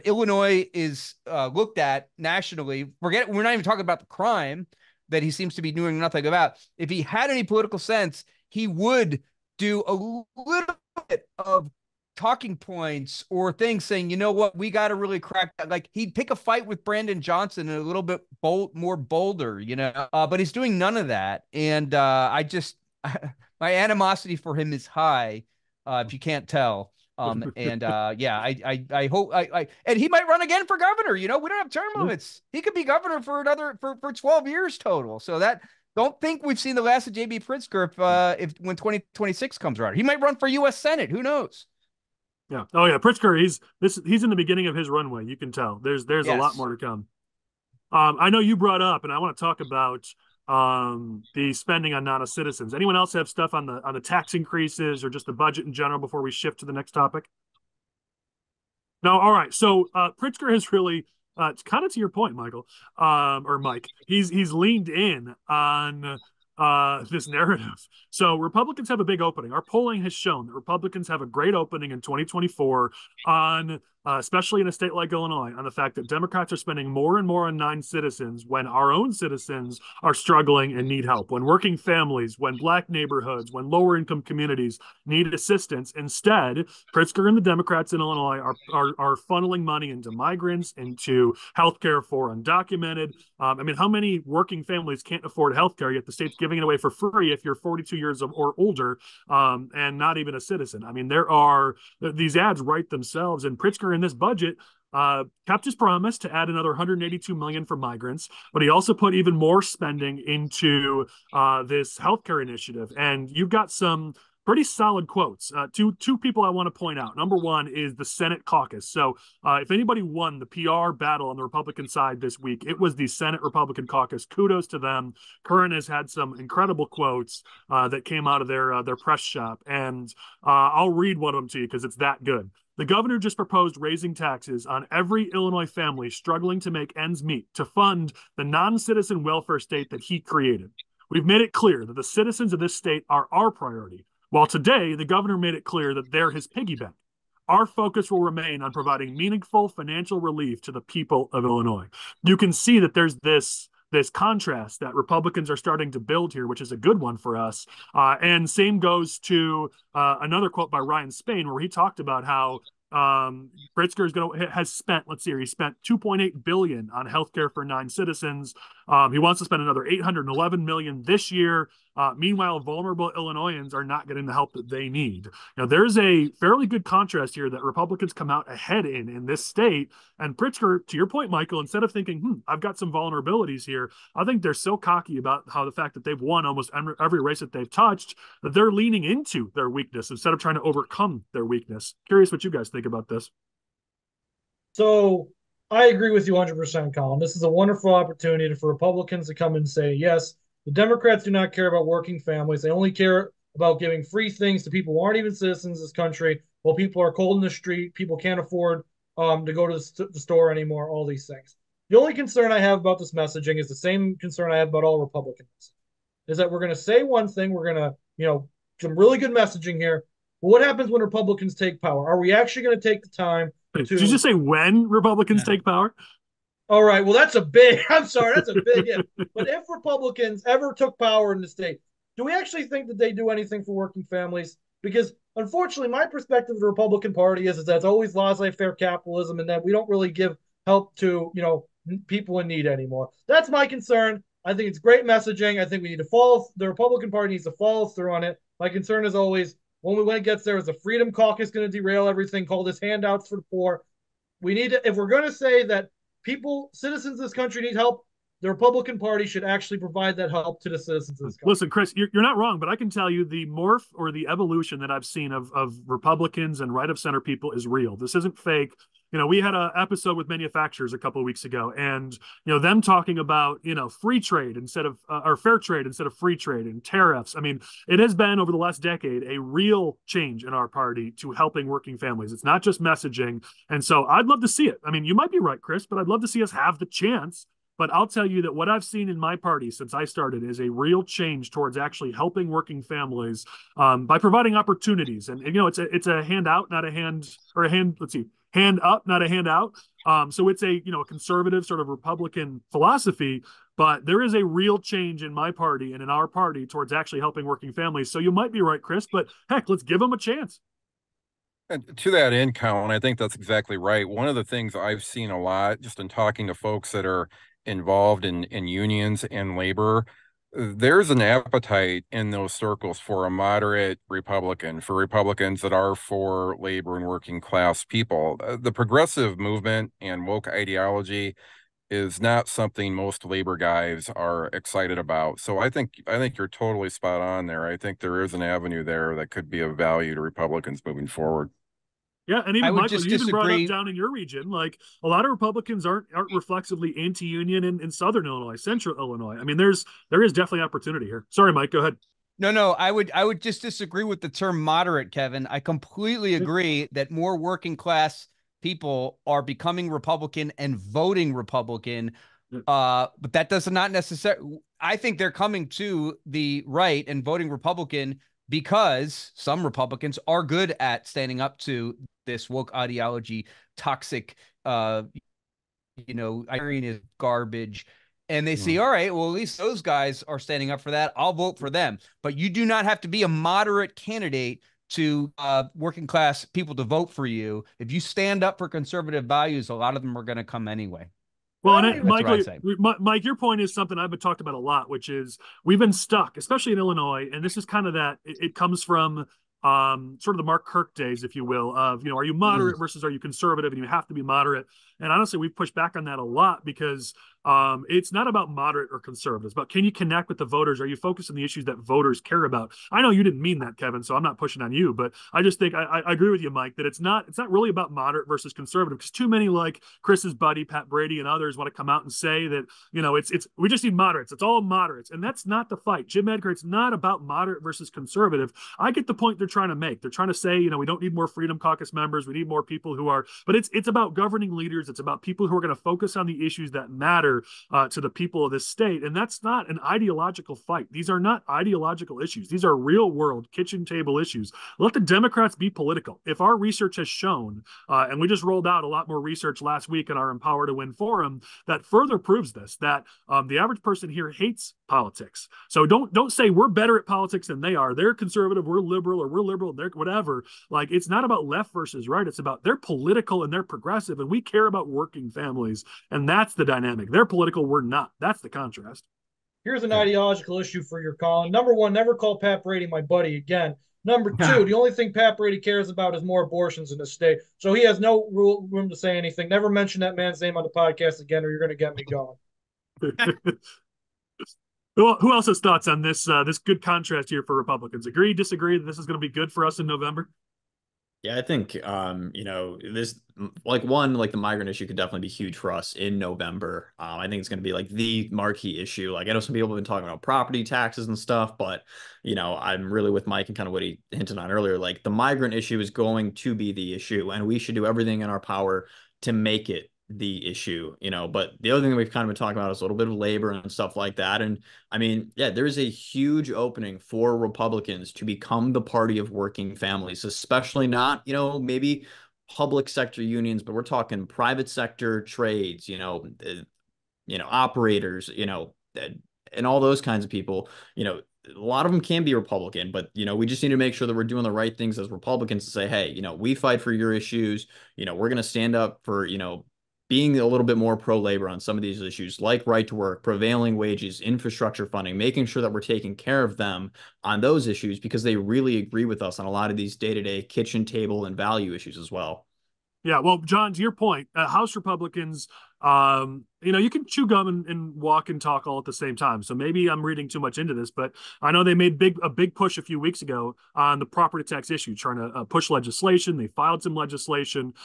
Illinois is looked at nationally. We're not even talking about the crime that he seems to be doing nothing about. If he had any political sense, he would do a little bit of talking points or things saying, you know what, we got to really crack that. Like he'd pick a fight with Brandon Johnson and a little bit more bolder, but he's doing none of that. And I just, my animosity for him is high, if you can't tell. I hope and he might run again for governor. We don't have term limits. He could be governor for another, for 12 years total. So don't think we've seen the last of JB Pritzker if when 2026 comes around. He might run for U.S. Senate. Who knows? Yeah. Oh yeah. Pritzker, he's in the beginning of his runway. You can tell. There's a lot more to come. I know you brought up, and I want to talk about the spending on non-citizens. Anyone else have stuff on the tax increases or just the budget in general before we shift to the next topic? No. All right. So Pritzker has really, it's kind of to your point, Michael, or Mike. He's leaned in on this narrative. So Republicans have a big opening. Our polling has shown that Republicans have a great opening in 2024 on, especially in a state like Illinois, on the fact that Democrats are spending more and more on non-citizens when our own citizens are struggling and need help, when working families, when Black neighborhoods, when lower income communities need assistance. Instead, Pritzker and the Democrats in Illinois are funneling money into migrants, into healthcare for undocumented. I mean, how many working families can't afford healthcare, yet the state's giving it away for free if you're 42 years or older and not even a citizen? I mean, these ads write themselves, and Pritzker in this budget kept his promise to add another $182 million for migrants, but he also put even more spending into this healthcare initiative. And you've got some pretty solid quotes. Two people I want to point out. Number one is the Senate caucus. So if anybody won the PR battle on the Republican side this week, it was the Senate Republican caucus. Kudos to them. Curran has had some incredible quotes that came out of their press shop, and I'll read one of them to you because it's that good. The governor just proposed raising taxes on every Illinois family struggling to make ends meet to fund the non-citizen welfare state that he created. We've made it clear that the citizens of this state are our priority, while today the governor made it clear that they're his piggy bank. Our focus will remain on providing meaningful financial relief to the people of Illinois. You can see that there's this contrast that Republicans are starting to build here, which is a good one for us. And same goes to another quote by Ryan Spain, where he talked about how Pritzker has spent, he spent $2.8 billion on healthcare for non-citizens. He wants to spend another $811 million this year. Meanwhile, vulnerable Illinoisans are not getting the help that they need. Now, there's a fairly good contrast here that Republicans come out ahead in this state. And Pritzker, to your point, Michael, instead of thinking, I've got some vulnerabilities here, I think they're so cocky about how the fact that they've won almost every race that they've touched, that they're leaning into their weakness instead of trying to overcome their weakness. Curious what you guys think about this. So I agree with you 100%, Colin. This is a wonderful opportunity for Republicans to come and say, yes, the Democrats do not care about working families. They only care about giving free things to people who aren't even citizens of this country, while people are cold in the street, people can't afford to go to the store anymore, all these things. The only concern I have about this messaging is the same concern I have about all Republicans, is that we're going to say one thing, we're going to, some really good messaging here. But what happens when Republicans take power? Are we actually going to take the time to... Did you just say when Republicans take power? All right. Well, that's a big if. But if Republicans ever took power in the state, do we actually think that they do anything for working families? Because unfortunately, my perspective of the Republican Party is that it's always laissez-faire capitalism, and that we don't really give help to, people in need anymore. That's my concern. I think it's great messaging. I think we need to the Republican Party needs to follow through on it. My concern is always, when it gets there, is the Freedom Caucus going to derail everything, call this handouts for the poor? We need to, if we're going to say that citizens of this country need help, the Republican Party should actually provide that help to the citizens of this country. Listen, Chris, you're not wrong, but I can tell you the morph or the evolution that I've seen of Republicans and right of center people is real. This isn't fake. We had an episode with manufacturers a couple of weeks ago, and them talking about free trade instead of or fair trade instead of free trade, and tariffs. I mean, it has been over the last decade a real change in our party to helping working families. It's not just messaging, and so I'd love to see it. I mean, you might be right, Chris, but I'd love to see us have the chance. But I'll tell you that what I've seen in my party since I started is a real change towards actually helping working families by providing opportunities. And it's a handout, not a hand, or a hand. Let's see. Hand up, not a handout. So it's a conservative sort of Republican philosophy, but there is a real change in my party and in our party towards actually helping working families. So you might be right, Chris, but heck, let's give them a chance. And to that end, Colin, I think that's exactly right. One of the things I've seen a lot, just in talking to folks that are involved in unions and labor, there's an appetite in those circles for a moderate Republican, for Republicans that are for labor and working class people. The progressive movement and woke ideology is not something most labor guys are excited about. So I think you're totally spot on there. I think there is an avenue there that could be of value to Republicans moving forward. Yeah, and I even would Michael, just you even brought up disagree. down in your region, like a lot of Republicans aren't reflexively anti-union in Southern Illinois, Central Illinois. I mean, there is definitely opportunity here. Sorry, Mike, go ahead. No, I would just disagree with the term moderate, Kevin. I completely agree that more working class people are becoming Republican and voting Republican. But that does not necessarily, I think they're coming to the right and voting Republican because some Republicans are good at standing up to this woke ideology, toxic, Iranian is garbage. And they see, all right, well, at least those guys are standing up for that. I'll vote for them. But you do not have to be a moderate candidate to working class people to vote for you. If you stand up for conservative values, a lot of them are going to come anyway. Well, and Michael, That's what I say. Mike, your point is something I've been talked about a lot, which is we've been stuck, especially in Illinois, and this is kind of that. It comes from sort of the Mark Kirk days, if you will, of are you moderate versus are you conservative, and you have to be moderate. And honestly, we've pushed back on that a lot because it's not about moderate or conservative. It's about, can you connect with the voters? Are you focused on the issues that voters care about? I know you didn't mean that, Kevin, so I'm not pushing on you, but I just think I agree with you, Mike, that it's not really about moderate versus conservative, because too many, like Chris's buddy Pat Brady and others, want to come out and say that it's we just need moderates. It's all moderates, and that's not the fight. Jim Edgar, it's not about moderate versus conservative. I get the point they're trying to make. They're trying to say we don't need more Freedom Caucus members. We need more people who are. But it's about governing leaders. It's about people who are going to focus on the issues that matter to the people of this state. And that's not an ideological fight. These are not ideological issues. These are real world kitchen table issues. Let the Democrats be political. If our research has shown, and we just rolled out a lot more research last week in our Empower to Win forum that further proves this, that the average person here hates politics. So don't say we're better at politics than they are. They're conservative, we're liberal, or we're liberal, they're whatever. Like, it's not about left versus right. It's about they're political and they're progressive, and we care about working families. And that's the dynamic. They're political, we're not. That's the contrast. Here's an ideological issue for your Colin. Number one, never call Pat Brady my buddy again. Number two, the only thing Pat Brady cares about is more abortions in the state. So he has no room to say anything. Never mention that man's name on the podcast again, or you're going to get me going. Who else has thoughts on this this good contrast here for Republicans? Agree, disagree that this is going to be good for us in November? Yeah, I think this like the migrant issue could definitely be huge for us in November. I think it's going to be like the marquee issue. Like, I know some people have been talking about property taxes and stuff, but I'm really with Mike and kind of what he hinted on earlier. Like, the migrant issue is going to be the issue, and we should do everything in our power to make it the issue. But the other thing that we've kind of been talking about is a little bit of labor and stuff like that. And I mean, yeah, there's a huge opening for Republicans to become the party of working families, especially not, maybe public sector unions, but we're talking private sector trades, operators, and all those kinds of people. A lot of them can be Republican, but we just need to make sure that we're doing the right things as Republicans to say, hey, we fight for your issues. We're going to stand up for, being a little bit more pro-labor on some of these issues, like right to work, prevailing wages, infrastructure funding, making sure that we're taking care of them on those issues, because they really agree with us on a lot of these day-to-day kitchen table and value issues as well. Yeah, well, John, to your point, House Republicans, you can chew gum and walk and talk all at the same time. So maybe I'm reading too much into this, but I know they made a big push a few weeks ago on the property tax issue, trying to push legislation. They filed some legislation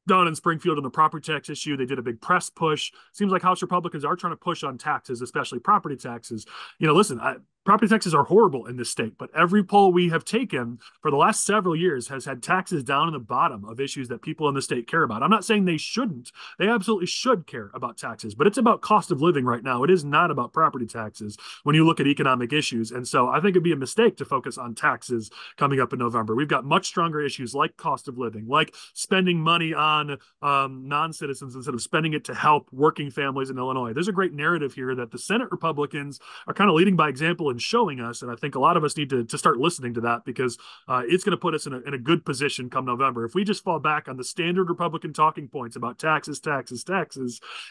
down in Springfield on the property tax issue. They did a big press push. Seems like House Republicans are trying to push on taxes, especially property taxes. Listen, property taxes are horrible in this state, but every poll we have taken for the last several years has had taxes down in the bottom of issues that people in the state care about. I'm not saying they shouldn't. They absolutely should care about taxes, but it's about cost of living right now. It is not about property taxes when you look at economic issues. And so I think it'd be a mistake to focus on taxes coming up in November. We've got much stronger issues like cost of living, like spending money on non-citizens instead of spending it to help working families in Illinois. There's a great narrative here that the Senate Republicans are kind of leading by example and showing us. And I think a lot of us need to start listening to that, because it's going to put us in a good position come November. If we just fall back on the standard Republican talking points about taxes,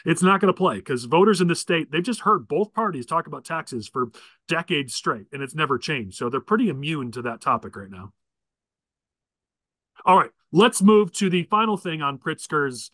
it's not going to play, because voters in the state, they've just heard both parties talk about taxes for decades straight, and it's never changed. So they're pretty immune to that topic right now. All right, let's move to the final thing on Pritzker's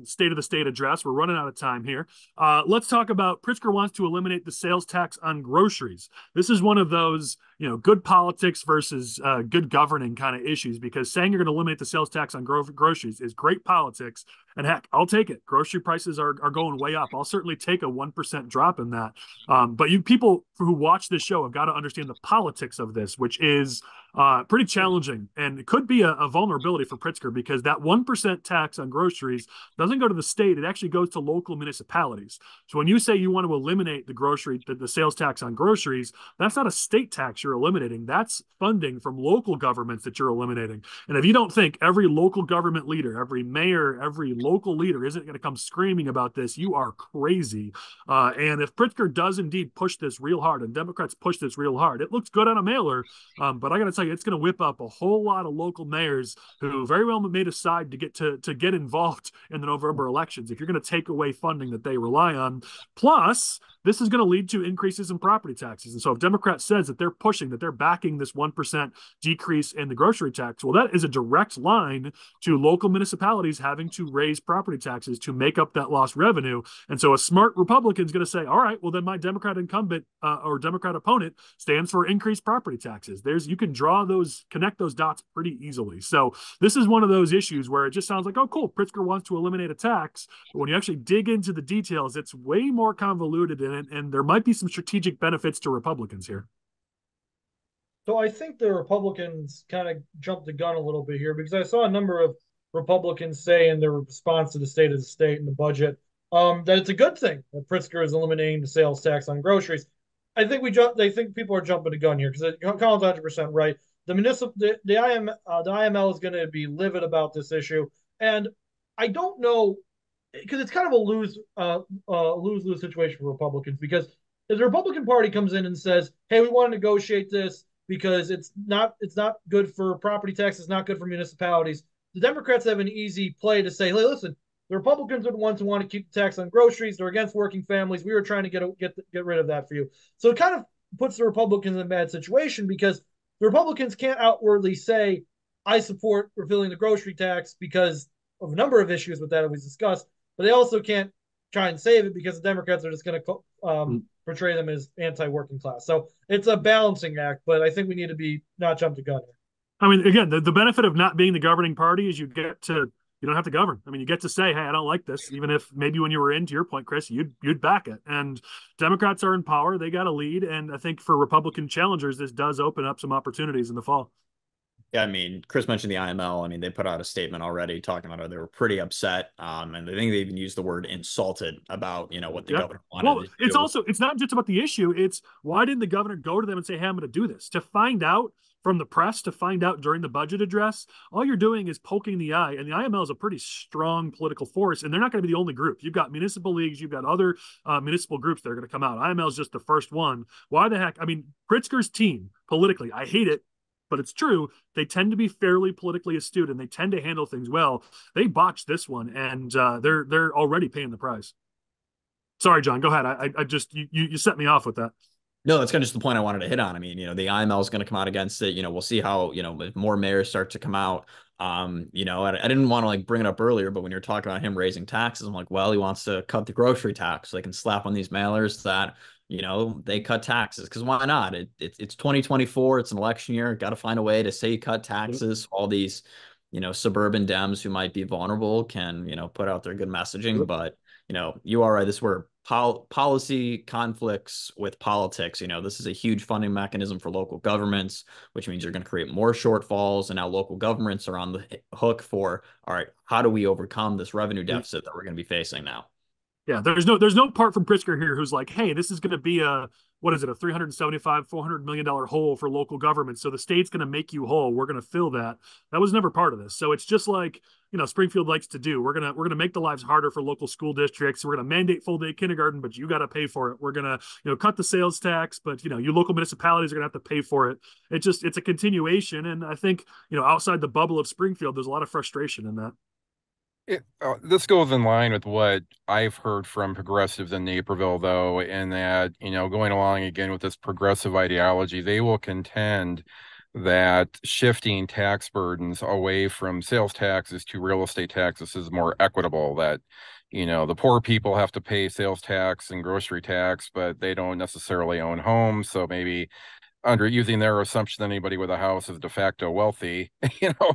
State of the State address. We're running out of time here. Let's talk about Pritzker wants to eliminate the sales tax on groceries. This is one of those, good politics versus good governing kind of issues, because saying you're going to eliminate the sales tax on groceries is great politics. And heck, I'll take it. Grocery prices are going way up. I'll certainly take a 1% drop in that. But you people who watch this show have got to understand the politics of this, which is pretty challenging. And it could be a vulnerability for Pritzker, because that 1% tax on groceries doesn't go to the state. It actually goes to local municipalities. So when you say you want to eliminate the sales tax on groceries, that's not a state tax you're eliminating. That's funding from local governments that you're eliminating. And if you don't think every local government leader, every mayor, every local leader isn't going to come screaming about this, you are crazy. And if Pritzker does indeed push this real hard, and Democrats push this real hard, it looks good on a mailer. But I got to tell you, it's going to whip up a whole lot of local mayors who very well may decide to get involved in the November elections if you're going to take away funding that they rely on. Plus, this is going to lead to increases in property taxes. And so if Democrats says that they're backing this 1% decrease in the grocery tax, well, that is a direct line to local municipalities having to raise property taxes to make up that lost revenue. And so a smart Republican is going to say, all right, well, then my Democrat incumbent or Democrat opponent stands for increased property taxes. You can connect those dots pretty easily. So this is one of those issues where it just sounds like, oh, cool, Pritzker wants to eliminate a tax. But when you actually dig into the details, it's way more convoluted in it, and there might be some strategic benefits to Republicans here. So I think the Republicans kind of jumped the gun a little bit here, because I saw a number of Republicans say in their response to the State of the State and the budget that it's a good thing that Pritzker is eliminating the sales tax on groceries. I think they think people are jumping the gun here, because Colin's 100% right. The IML is going to be livid about this issue, and I don't know, because it's kind of a lose-lose situation for Republicans, because if the Republican Party comes in and says, hey, we want to negotiate this because it's not good for property taxes, not good for municipalities, the Democrats have an easy play to say, hey, listen, the Republicans are the ones who want to keep the tax on groceries. They're against working families. We were trying to get rid of that for you. So it kind of puts the Republicans in a bad situation, because the Republicans can't outwardly say, I support repealing the grocery tax because of a number of issues with that we've discussed, but they also can't try and save it because the Democrats are just going to portray them as anti-working class. So it's a balancing act, but I think we need to not jump the gun here. I mean, again, the benefit of not being the governing party is you don't have to govern. I mean, you get to say, hey, I don't like this, even if maybe when you were in, to your point, Chris, you'd back it. And Democrats are in power. They got to lead. And I think for Republican challengers, this does open up some opportunities in the fall. Yeah, I mean, Chris mentioned the IML. I mean, they put out a statement already talking about how they were pretty upset. And I think they even used the word insulted about, what the governor wanted. Well, it's not just about the issue. It's why didn't the governor go to them and say, hey, I'm going to do this? To find out from the press, to find out during the budget address, all you're doing is poking the eye. And the IML is a pretty strong political force, and they're not going to be the only group. You've got municipal leagues, you've got other municipal groups that are going to come out. IML is just the first one. Why the heck? I mean, Pritzker's team politically, I hate it, but it's true. They tend to be fairly politically astute, and they tend to handle things well. They botched this one, and they're already paying the price. Sorry, John, go ahead. I just you set me off with that. No, that's kind of just the point I wanted to hit on. I mean, the IML is going to come out against it. We'll see how, if more mayors start to come out. I didn't want to bring it up earlier, but when you're talking about him raising taxes, I'm like, well, he wants to cut the grocery tax so they can slap on these mailers that, they cut taxes, because why not? It's 2024. It's an election year. Got to find a way to say cut taxes. All these, suburban Dems who might be vulnerable can, put out their good messaging. But, you are right. This is where policy conflicts with politics. This is a huge funding mechanism for local governments, which means you're going to create more shortfalls. And now local governments are on the hook for, all right, how do we overcome this revenue deficit that we're going to be facing now? Yeah, there's no part from Pritzker here who's like, hey, this is going to be a what is it, a $375, $400 million hole for local government. So the state's going to make you whole. We're going to fill that. That was never part of this. So it's just like, Springfield likes to do. We're gonna make the lives harder for local school districts. We're gonna mandate full day kindergarten, but you got to pay for it. We're gonna cut the sales tax, but you local municipalities are gonna have to pay for it. It's a continuation, and I think outside the bubble of Springfield, there's a lot of frustration in that. This goes in line with what I've heard from progressives in Naperville, though, in that, going along again with this progressive ideology, they will contend that shifting tax burdens away from sales taxes to real estate taxes is more equitable, that, the poor people have to pay sales tax and grocery tax, but they don't necessarily own homes. So maybe under using their assumption that anybody with a house is de facto wealthy,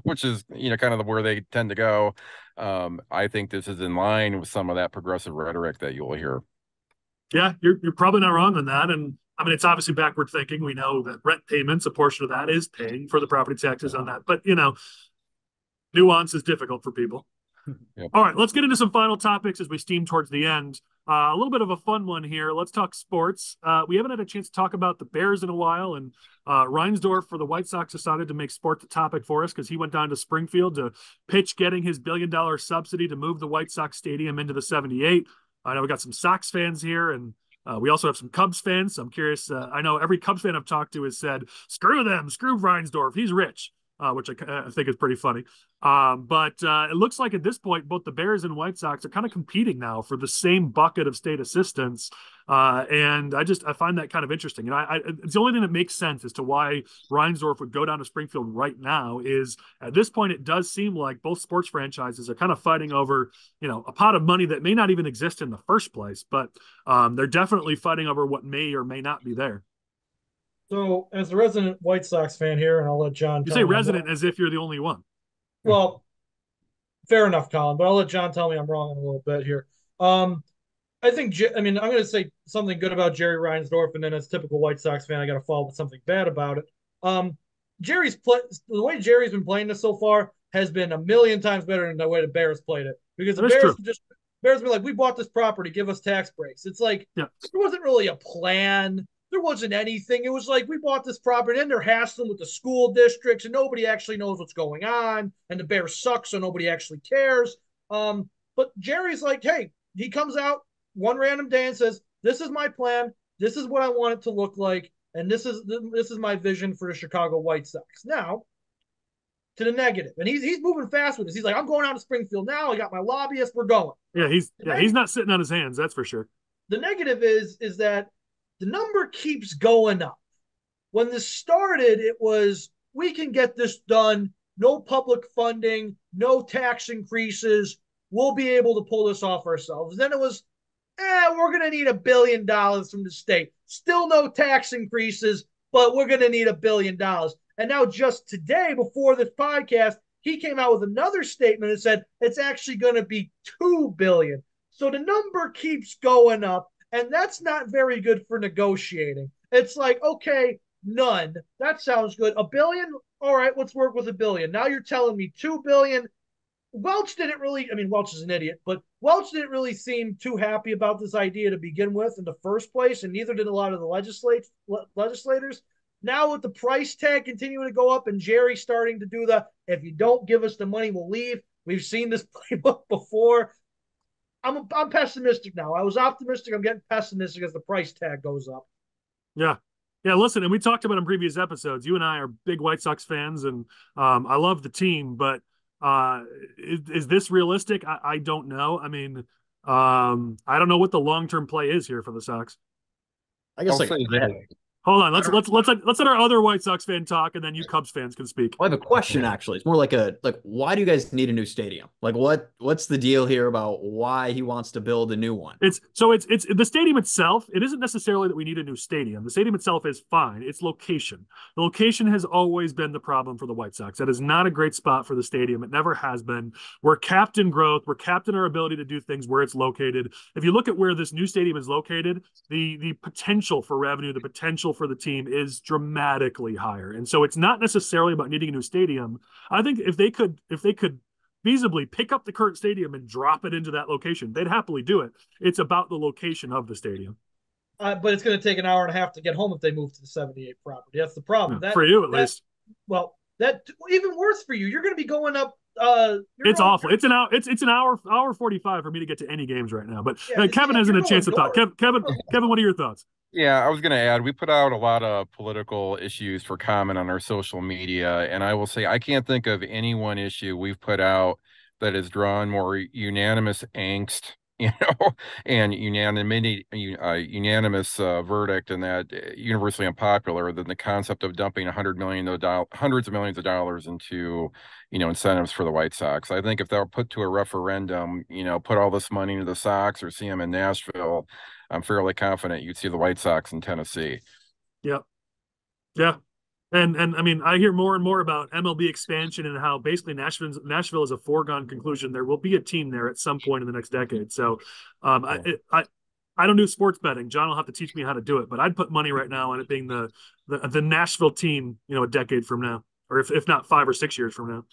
which is, kind of where they tend to go. I think this is in line with some of that progressive rhetoric that you'll hear. Yeah, you're probably not wrong on that. And I mean, it's obviously backward thinking. We know that rent payments, a portion of that is paying for the property taxes on that. But, nuance is difficult for people. Yep. All right, let's get into some final topics as we steam towards the end. A little bit of a fun one here. Let's talk sports. We haven't had a chance to talk about the Bears in a while, and Reinsdorf for the White Sox decided to make sport the topic for us because he went down to Springfield to pitch getting his $1 billion subsidy to move the White Sox stadium into the 78. I know we got some Sox fans here, and we also have some Cubs fans. So I'm curious. I know every Cubs fan I've talked to has said, screw them, screw Reinsdorf, he's rich. Which I think is pretty funny. But it looks like at this point, both the Bears and White Sox are kind of competing now for the same bucket of state assistance. And I find that kind of interesting. And it's the only thing that makes sense as to why Reinsdorf would go down to Springfield right now is at this point, it does seem like both sports franchises are kind of fighting over, a pot of money that may not even exist in the first place, but they're definitely fighting over what may or may not be there. So, as a resident White Sox fan here, and I'll let John. You say resident as if you're the only one. Well, fair enough, Colin, but I'll let John tell me I'm wrong in a little bit here. I think, I'm going to say something good about Jerry Reinsdorf, and then as typical White Sox fan, I got to follow with something bad about it. The way Jerry's been playing this so far has been a million times better than the way the Bears played it, because the Bears been like, we bought this property, give us tax breaks. It's like, There wasn't really a plan. There wasn't anything. It was like, we bought this property, and they're hassling with the school districts, and nobody actually knows what's going on, and the Bears suck, so nobody actually cares. But Jerry's like, hey, he comes out one random day and says, this is my plan, this is what I want it to look like, and this is my vision for the Chicago White Sox. Now, to the negative, and he's moving fast with this. He's like, I'm going out to Springfield now. I got my lobbyist. We're going. Yeah, he's not sitting on his hands. That's for sure. The negative is that the number keeps going up. When this started, it was, we can get this done. No public funding, no tax increases. We'll be able to pull this off ourselves. Then it was, we're going to need $1 billion from the state. Still no tax increases, but we're going to need $1 billion. And now just today, before this podcast, he came out with another statement and said it's actually going to be $2 billion. So the number keeps going up. And that's not very good for negotiating. It's like, okay, none. That sounds good. $1 billion? All right, let's work with $1 billion. Now you're telling me $2 billion. Welch didn't really, Welch is an idiot, but Welch didn't really seem too happy about this idea to begin with in the first place, and neither did a lot of the legislators. Now with the price tag continuing to go up and Jerry starting to do if you don't give us the money, we'll leave. We've seen this playbook before. I'm pessimistic now. I was optimistic. I'm getting pessimistic as the price tag goes up. Yeah. Yeah, listen, and we talked about in previous episodes, you and I are big White Sox fans, and I love the team, but is this realistic? I don't know. I mean, I don't know what the long-term play is here for the Sox. I guess Hold on, let's let our other White Sox fan talk, and then you Cubs fans can speak. I have a question, actually. It's more like why do you guys need a new stadium? Like, what's the deal here about why he wants to build a new one? It's the stadium itself. It isn't necessarily that we need a new stadium. The stadium itself is fine. It's location. The location has always been the problem for the White Sox. That is not a great spot for the stadium. It never has been. We're capped in growth. We're capped in our ability to do things where it's located. If you look at where this new stadium is located, the potential for revenue, the potential for the team is dramatically higher. And so it's not necessarily about needing a new stadium. I think if they could feasibly pick up the current stadium and drop it into that location, they'd happily do it. It's about the location of the stadium. but it's going to take an hour and a half to get home if they move to the 78 property. That's the problem. For you, at least. Well, that even worse for you. You're going to be going up. It's awful. It's an hour. It's an hour 45 for me to get to any games right now. But Kevin hasn't a chance to talk. Kevin, what are your thoughts? Yeah, I was going to add, we put out a lot of political issues for comment on our social media, and I will say I can't think of any one issue we've put out that has drawn more unanimous angst, and unanimous verdict, and that universally unpopular than the concept of dumping hundreds of millions of dollars into, incentives for the White Sox. I think if they were put to a referendum, put all this money into the Sox or see them in Nashville, I'm fairly confident you'd see the White Sox in Tennessee. Yep. Yeah. And I mean, I hear more and more about MLB expansion and how basically Nashville is a foregone conclusion. There will be a team there at some point in the next decade. So I don't do sports betting. John will have to teach me how to do it, but I'd put money right now on it being the Nashville team, a decade from now, or if not 5 or 6 years from now.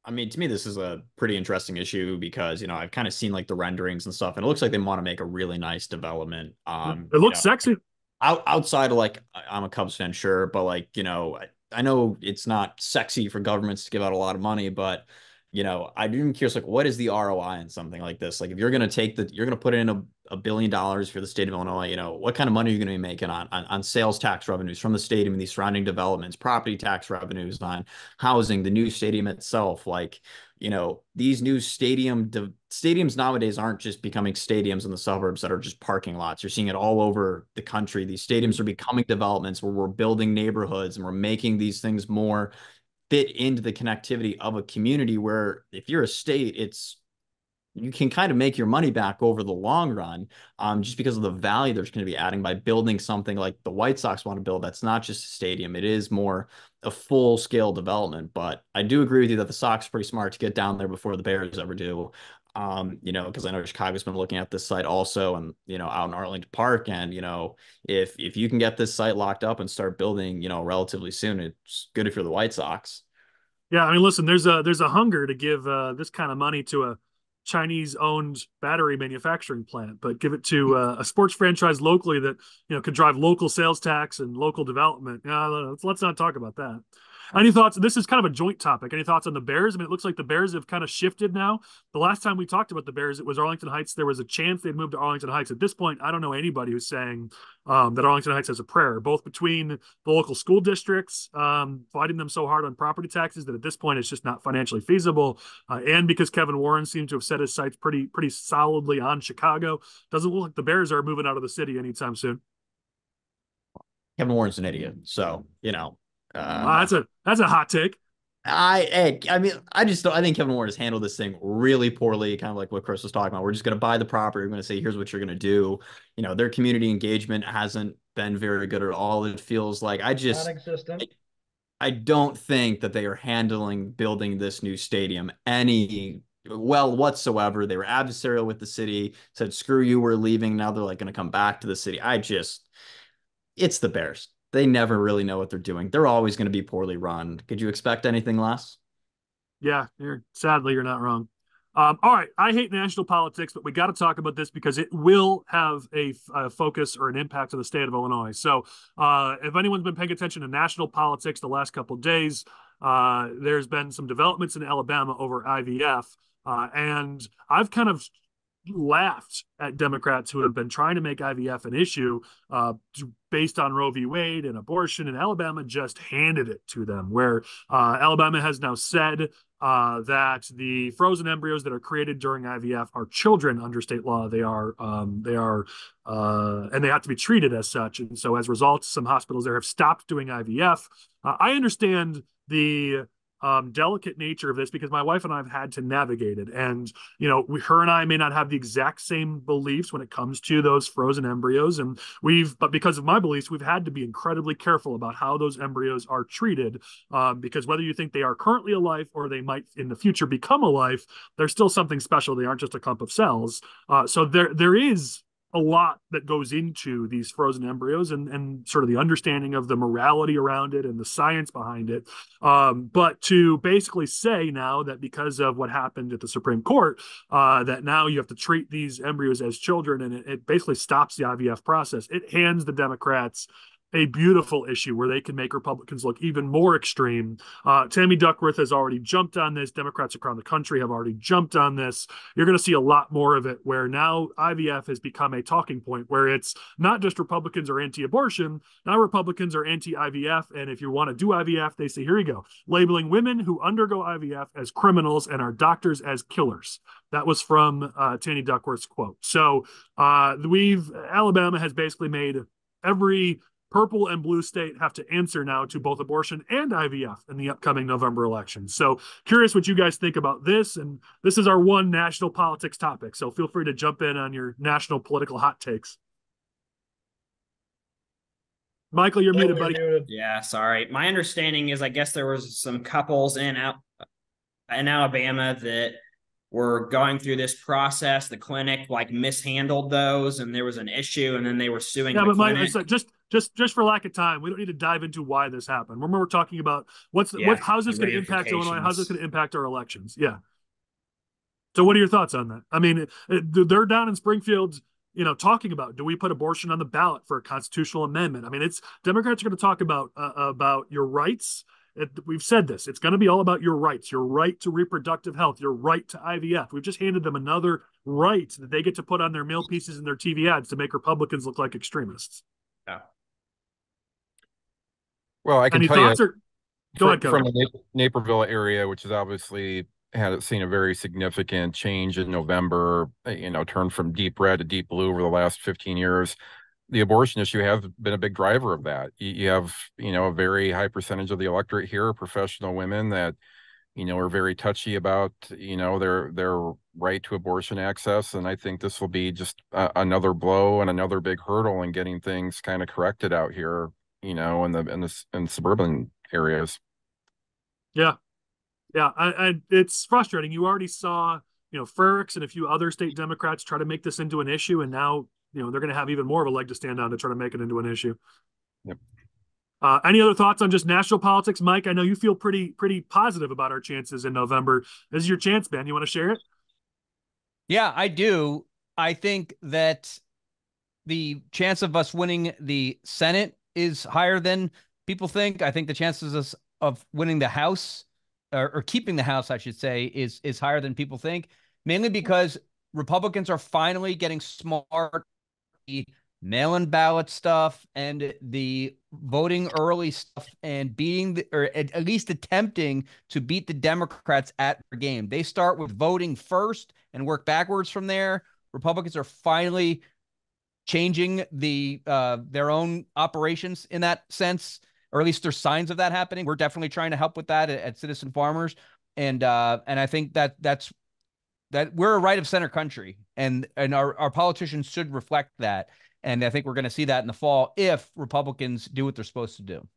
I mean, to me, this is a pretty interesting issue because, I've kind of seen like the renderings and stuff, and it looks like they want to make a really nice development. It looks sexy. Outside of like, I'm a Cubs fan, sure, but like, I know it's not sexy for governments to give out a lot of money, but I'm curious, like, what is the ROI in something like this? Like, if you're going to put in $1 billion for the state of Illinois, what kind of money are you going to be making on sales tax revenues from the stadium and these surrounding developments, property tax revenues on housing, the new stadium itself? Like, these new stadiums nowadays aren't just becoming stadiums in the suburbs that are just parking lots. You're seeing it all over the country. These stadiums are becoming developments where we're building neighborhoods and we're making these things more fit into the connectivity of a community where if you're a state, you can kind of make your money back over the long run, just because of the value there's going to be adding by building something like the White Sox want to build. That's not just a stadium. It is more a full scale development. But I do agree with you that the Sox are pretty smart to get down there before the Bears ever do. Because I know Chicago's been looking at this site also, and out in Arlington Park, and if you can get this site locked up and start building, relatively soon, it's good if you're the White Sox. Yeah, I mean, listen, there's a hunger to give this kind of money to a Chinese-owned battery manufacturing plant, but give it to a sports franchise locally that could drive local sales tax and local development. Let's not talk about that. Any thoughts? This is kind of a joint topic. Any thoughts on the Bears? I mean, it looks like the Bears have kind of shifted now. The last time we talked about the Bears, it was Arlington Heights. There was a chance they'd move to Arlington Heights. At this point, I don't know anybody who's saying that Arlington Heights has a prayer, both between the local school districts fighting them so hard on property taxes that at this point it's just not financially feasible, and because Kevin Warren seems to have set his sights pretty solidly on Chicago. Doesn't look like the Bears are moving out of the city anytime soon. Kevin Warren's an idiot, so that's a hot take. I mean, I think Kevin Warren has handled this thing really poorly, kind of like what Chris was talking about. We're just going to buy the property. We're going to say, here's what you're going to do. Their community engagement hasn't been very good at all. It feels like non-existent. I don't think that they are handling building this new stadium whatsoever. They were adversarial with the city, said, screw you, we're leaving. Now they're like going to come back to the city. It's the Bears. They never really know what they're doing. They're always going to be poorly run. Could you expect anything less? Yeah, sadly, you're not wrong. All right, I hate national politics, but we got to talk about this because it will have a focus or an impact on the state of Illinois. So if anyone's been paying attention to national politics the last couple of days, there's been some developments in Alabama over IVF, and I've kind of laughed at Democrats who have been trying to make IVF an issue based on Roe v. Wade and abortion, and Alabama just handed it to them, where Alabama has now said that the frozen embryos that are created during IVF are children under state law. They are, and they have to be treated as such. And so as a result, some hospitals there have stopped doing IVF. I understand the delicate nature of this because my wife and I have had to navigate it. And, her and I may not have the exact same beliefs when it comes to those frozen embryos. But because of my beliefs, we've had to be incredibly careful about how those embryos are treated, because whether you think they are currently alive or they might in the future become alive, they're still something special. They aren't just a clump of cells. So there is a lot that goes into these frozen embryos and sort of the understanding of the morality around it and the science behind it. But to basically say now that because of what happened at the Supreme Court, that now you have to treat these embryos as children, and it basically stops the IVF process. It hands the Democrats a beautiful issue where they can make Republicans look even more extreme. Tammy Duckworth has already jumped on this. Democrats around the country have already jumped on this. You're going to see a lot more of it where now IVF has become a talking point where it's not just Republicans are anti-abortion. Now Republicans are anti-IVF. And if you want to do IVF, they say, here you go, labeling women who undergo IVF as criminals and our doctors as killers. That was from Tammy Duckworth's quote. So Alabama has basically made every purple and blue state have to answer now to both abortion and IVF in the upcoming November election. So curious what you guys think about this. And this is our one national politics topic. So feel free to jump in on your national political hot takes. Michael, you're muted, buddy. Yeah, sorry. My understanding is I guess there was some couples in Alabama that were going through this process. The clinic mishandled those, and there was an issue, and then they were suing the clinic. Mike, just for lack of time, we don't need to dive into why this happened. Remember, we're talking about how's this going to impact Illinois? How's this going to impact our elections? Yeah. So what are your thoughts on that? I mean, they're down in Springfield, talking about, do we put abortion on the ballot for a constitutional amendment? I mean, Democrats are going to talk about your rights. We've said this. It's going to be all about your rights, your right to reproductive health, your right to IVF. We've just handed them another right that they get to put on their mail pieces and their TV ads to make Republicans look like extremists. Yeah. Well, I can tell you Go ahead, from the Naperville area, which has obviously seen a very significant change in November, turned from deep red to deep blue over the last 15 years. The abortion issue has been a big driver of that. You have, a very high percentage of the electorate here, professional women that, are very touchy about, their right to abortion access. And I think this will be just another blow and another big hurdle in getting things kind of corrected out here, in suburban areas. Yeah. Yeah. It's frustrating. You already saw, Frerichs and a few other state Democrats try to make this into an issue. And now, they're going to have even more of a leg to stand on to try to make it into an issue. Yep. Any other thoughts on just national politics, Mike? I know you feel pretty positive about our chances in November. This is your chance, Ben. You want to share it? Yeah, I do. I think that the chance of us winning the Senate is higher than people think. I think the chances of winning the House or keeping the House, I should say, is higher than people think, mainly because Republicans are finally getting smart. The mail-in ballot stuff and the voting early stuff and or at least attempting to beat the Democrats at their game. They start with voting first and work backwards from there. Republicans are finally changing their own operations in that sense, or at least there's signs of that happening. We're definitely trying to help with that at Citizen Farmers. And I think that we're a right of center country, and our politicians should reflect that. And I think we're going to see that in the fall if Republicans do what they're supposed to do.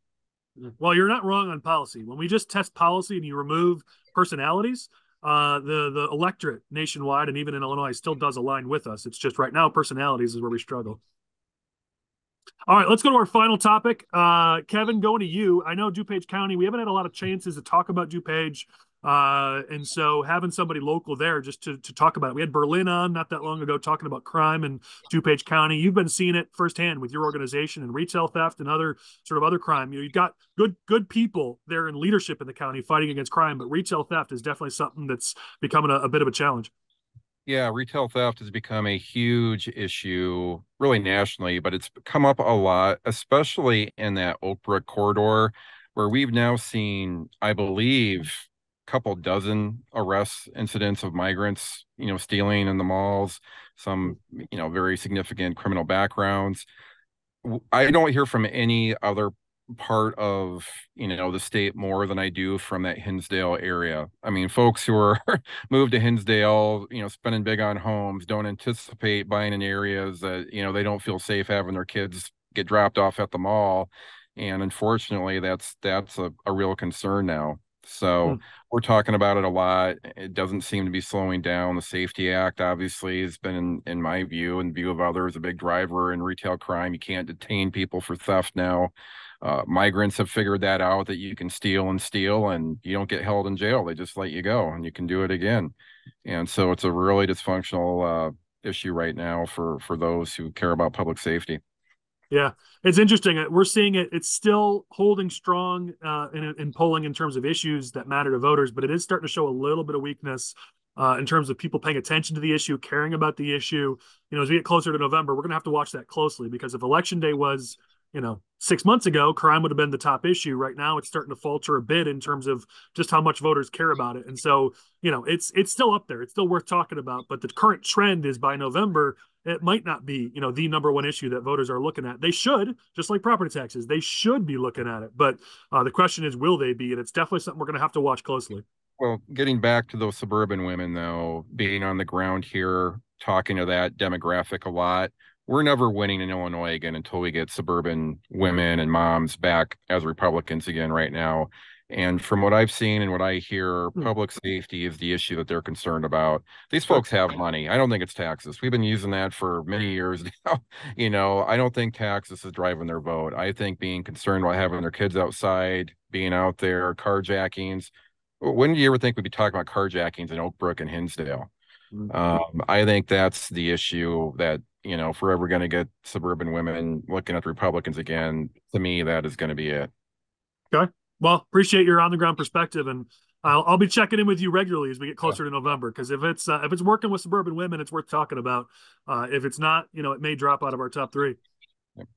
Well, you're not wrong on policy. When we just test policy and you remove personalities, the electorate nationwide and even in Illinois still does align with us. It's just right now personalities is where we struggle. All right, let's go to our final topic. Kevin, going to you. I know DuPage County, we haven't had a lot of chances to talk about DuPage. And so having somebody local there just to talk about it. We had Berlin on not that long ago talking about crime in DuPage County. You've been seeing it firsthand with your organization and retail theft and other crime. You've got good people there in leadership in the county fighting against crime, but retail theft is definitely something that's becoming a bit of a challenge. Yeah, retail theft has become a huge issue, really nationally, but it's come up a lot, especially in that Oak Brook corridor, where we've now seen, I believe, a couple dozen arrests, incidents of migrants, stealing in the malls, some, very significant criminal backgrounds. I don't hear from any other part of the state more than I do from that Hinsdale area. I mean, folks who are moved to Hinsdale, spending big on homes, don't anticipate buying in areas that they don't feel safe having their kids get dropped off at the mall, and unfortunately that's a real concern now. So we're talking about it a lot. It doesn't seem to be slowing down. The Safety Act obviously has been, in my view and view of others, a big driver in retail crime. You can't detain people for theft now. Migrants have figured that out, that you can steal and you don't get held in jail. They just let you go and you can do it again. And so it's a really dysfunctional issue right now for those who care about public safety. Yeah, it's interesting. We're seeing it. It's still holding strong in polling in terms of issues that matter to voters, but it is starting to show a little bit of weakness in terms of people paying attention to the issue, caring about the issue. As we get closer to November, we're going to have to watch that closely, because if Election Day was 6 months ago, crime would have been the top issue. Right now, it's starting to falter a bit in terms of just how much voters care about it. And so, it's still up there. It's still worth talking about. But the current trend is by November, it might not be, the number one issue that voters are looking at. They should, just like property taxes, they should be looking at it. But the question is, will they be? And it's definitely something we're going to have to watch closely. Well, getting back to those suburban women, though, being on the ground here, talking to that demographic a lot, we're never winning in Illinois again until we get suburban women and moms back as Republicans again right now. And from what I've seen and what I hear, public safety is the issue that they're concerned about. These folks have money. I don't think it's taxes. We've been using that for many years now. I don't think taxes is driving their vote. I think being concerned about having their kids outside, being out there, carjackings. When do you ever think we'd be talking about carjackings in Oak Brook and Hinsdale? I think that's the issue that, if we're ever going to get suburban women looking at the Republicans again, to me, that is going to be it. Okay. Well, appreciate your on the ground perspective, and I'll be checking in with you regularly as we get closer to November, because if it's working with suburban women, it's worth talking about. If it's not, it may drop out of our top three. Yep.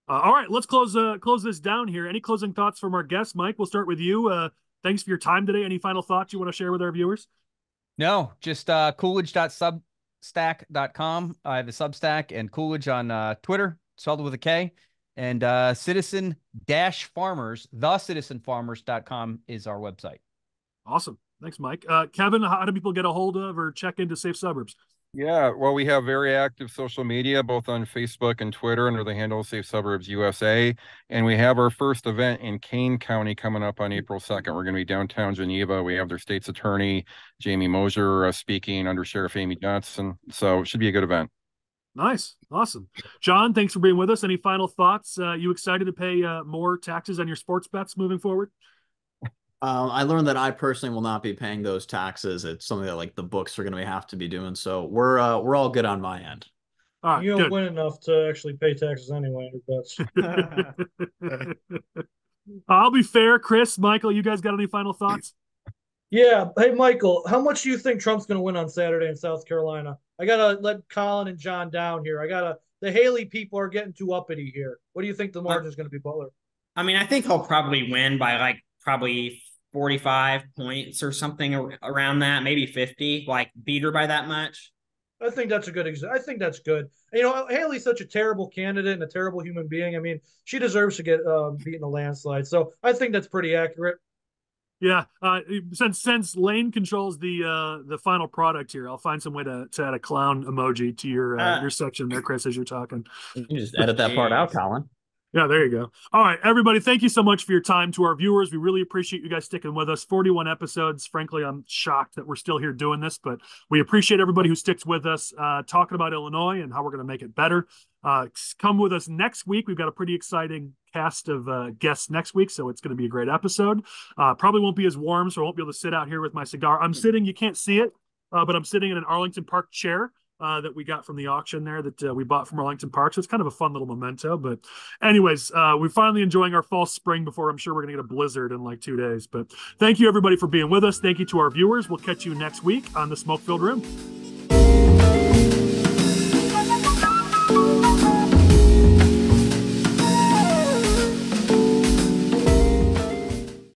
All right, let's close this down here. Any closing thoughts from our guests? Mike, we'll start with you. Thanks for your time today. Any final thoughts you want to share with our viewers? No, just Coolidge.substack.com. I have a Substack, and Coolidge on Twitter, spelled with a K. And citizen-farmers, thecitizenfarmers.com is our website. Awesome. Thanks, Mike. Kevin, how do people get a hold of or check into Safe Suburbs? Yeah, well, we have very active social media, both on Facebook and Twitter under the handle Safe Suburbs USA. And we have our first event in Kane County coming up on April 2nd. We're going to be downtown Geneva. We have their state's attorney, Jamie Mosier, speaking, Under Sheriff Amy Johnson. So it should be a good event. Nice. Awesome. John, thanks for being with us. Any final thoughts? You excited to pay more taxes on your sports bets moving forward? I learned that I personally will not be paying those taxes. It's something that the books are going to have to be doing. So we're all good on my end. All right, you don't win enough to actually pay taxes anyway. Bets. I'll be fair. Chris, Michael, you guys got any final thoughts? Yeah. Hey, Michael, how much do you think Trump's going to win on Saturday in South Carolina? I got to let Colin and John down here. The Haley people are getting too uppity here. What do you think the margin is going to be, Butler? I mean, I think he'll probably win by probably 45 points or something around that, maybe 50, beat her by that much. I think that's a good I think that's good. Haley's such a terrible candidate and a terrible human being. I mean, she deserves to get beaten a landslide. So I think that's pretty accurate. Yeah, since Lane controls the final product here, I'll find some way to add a clown emoji to your section there, Chris, as you're talking. You can just edit that part out, Colin. Yeah, there you go. All right, everybody, thank you so much for your time. To our viewers, we really appreciate you guys sticking with us. 41 episodes. Frankly, I'm shocked that we're still here doing this, but we appreciate everybody who sticks with us, talking about Illinois and how we're going to make it better. Come with us next week. We've got a pretty exciting cast of guests next week, so it's going to be a great episode. Probably won't be as warm, so I won't be able to sit out here with my cigar. I'm sitting, you can't see it, but I'm sitting in an Arlington Park chair that we got from the auction there that we bought from Arlington Park. So it's kind of a fun little memento. But anyways, we're finally enjoying our fall spring before I'm sure we're going to get a blizzard in 2 days. But thank you, everybody, for being with us. Thank you to our viewers. We'll catch you next week on the Smoke-Filled Room.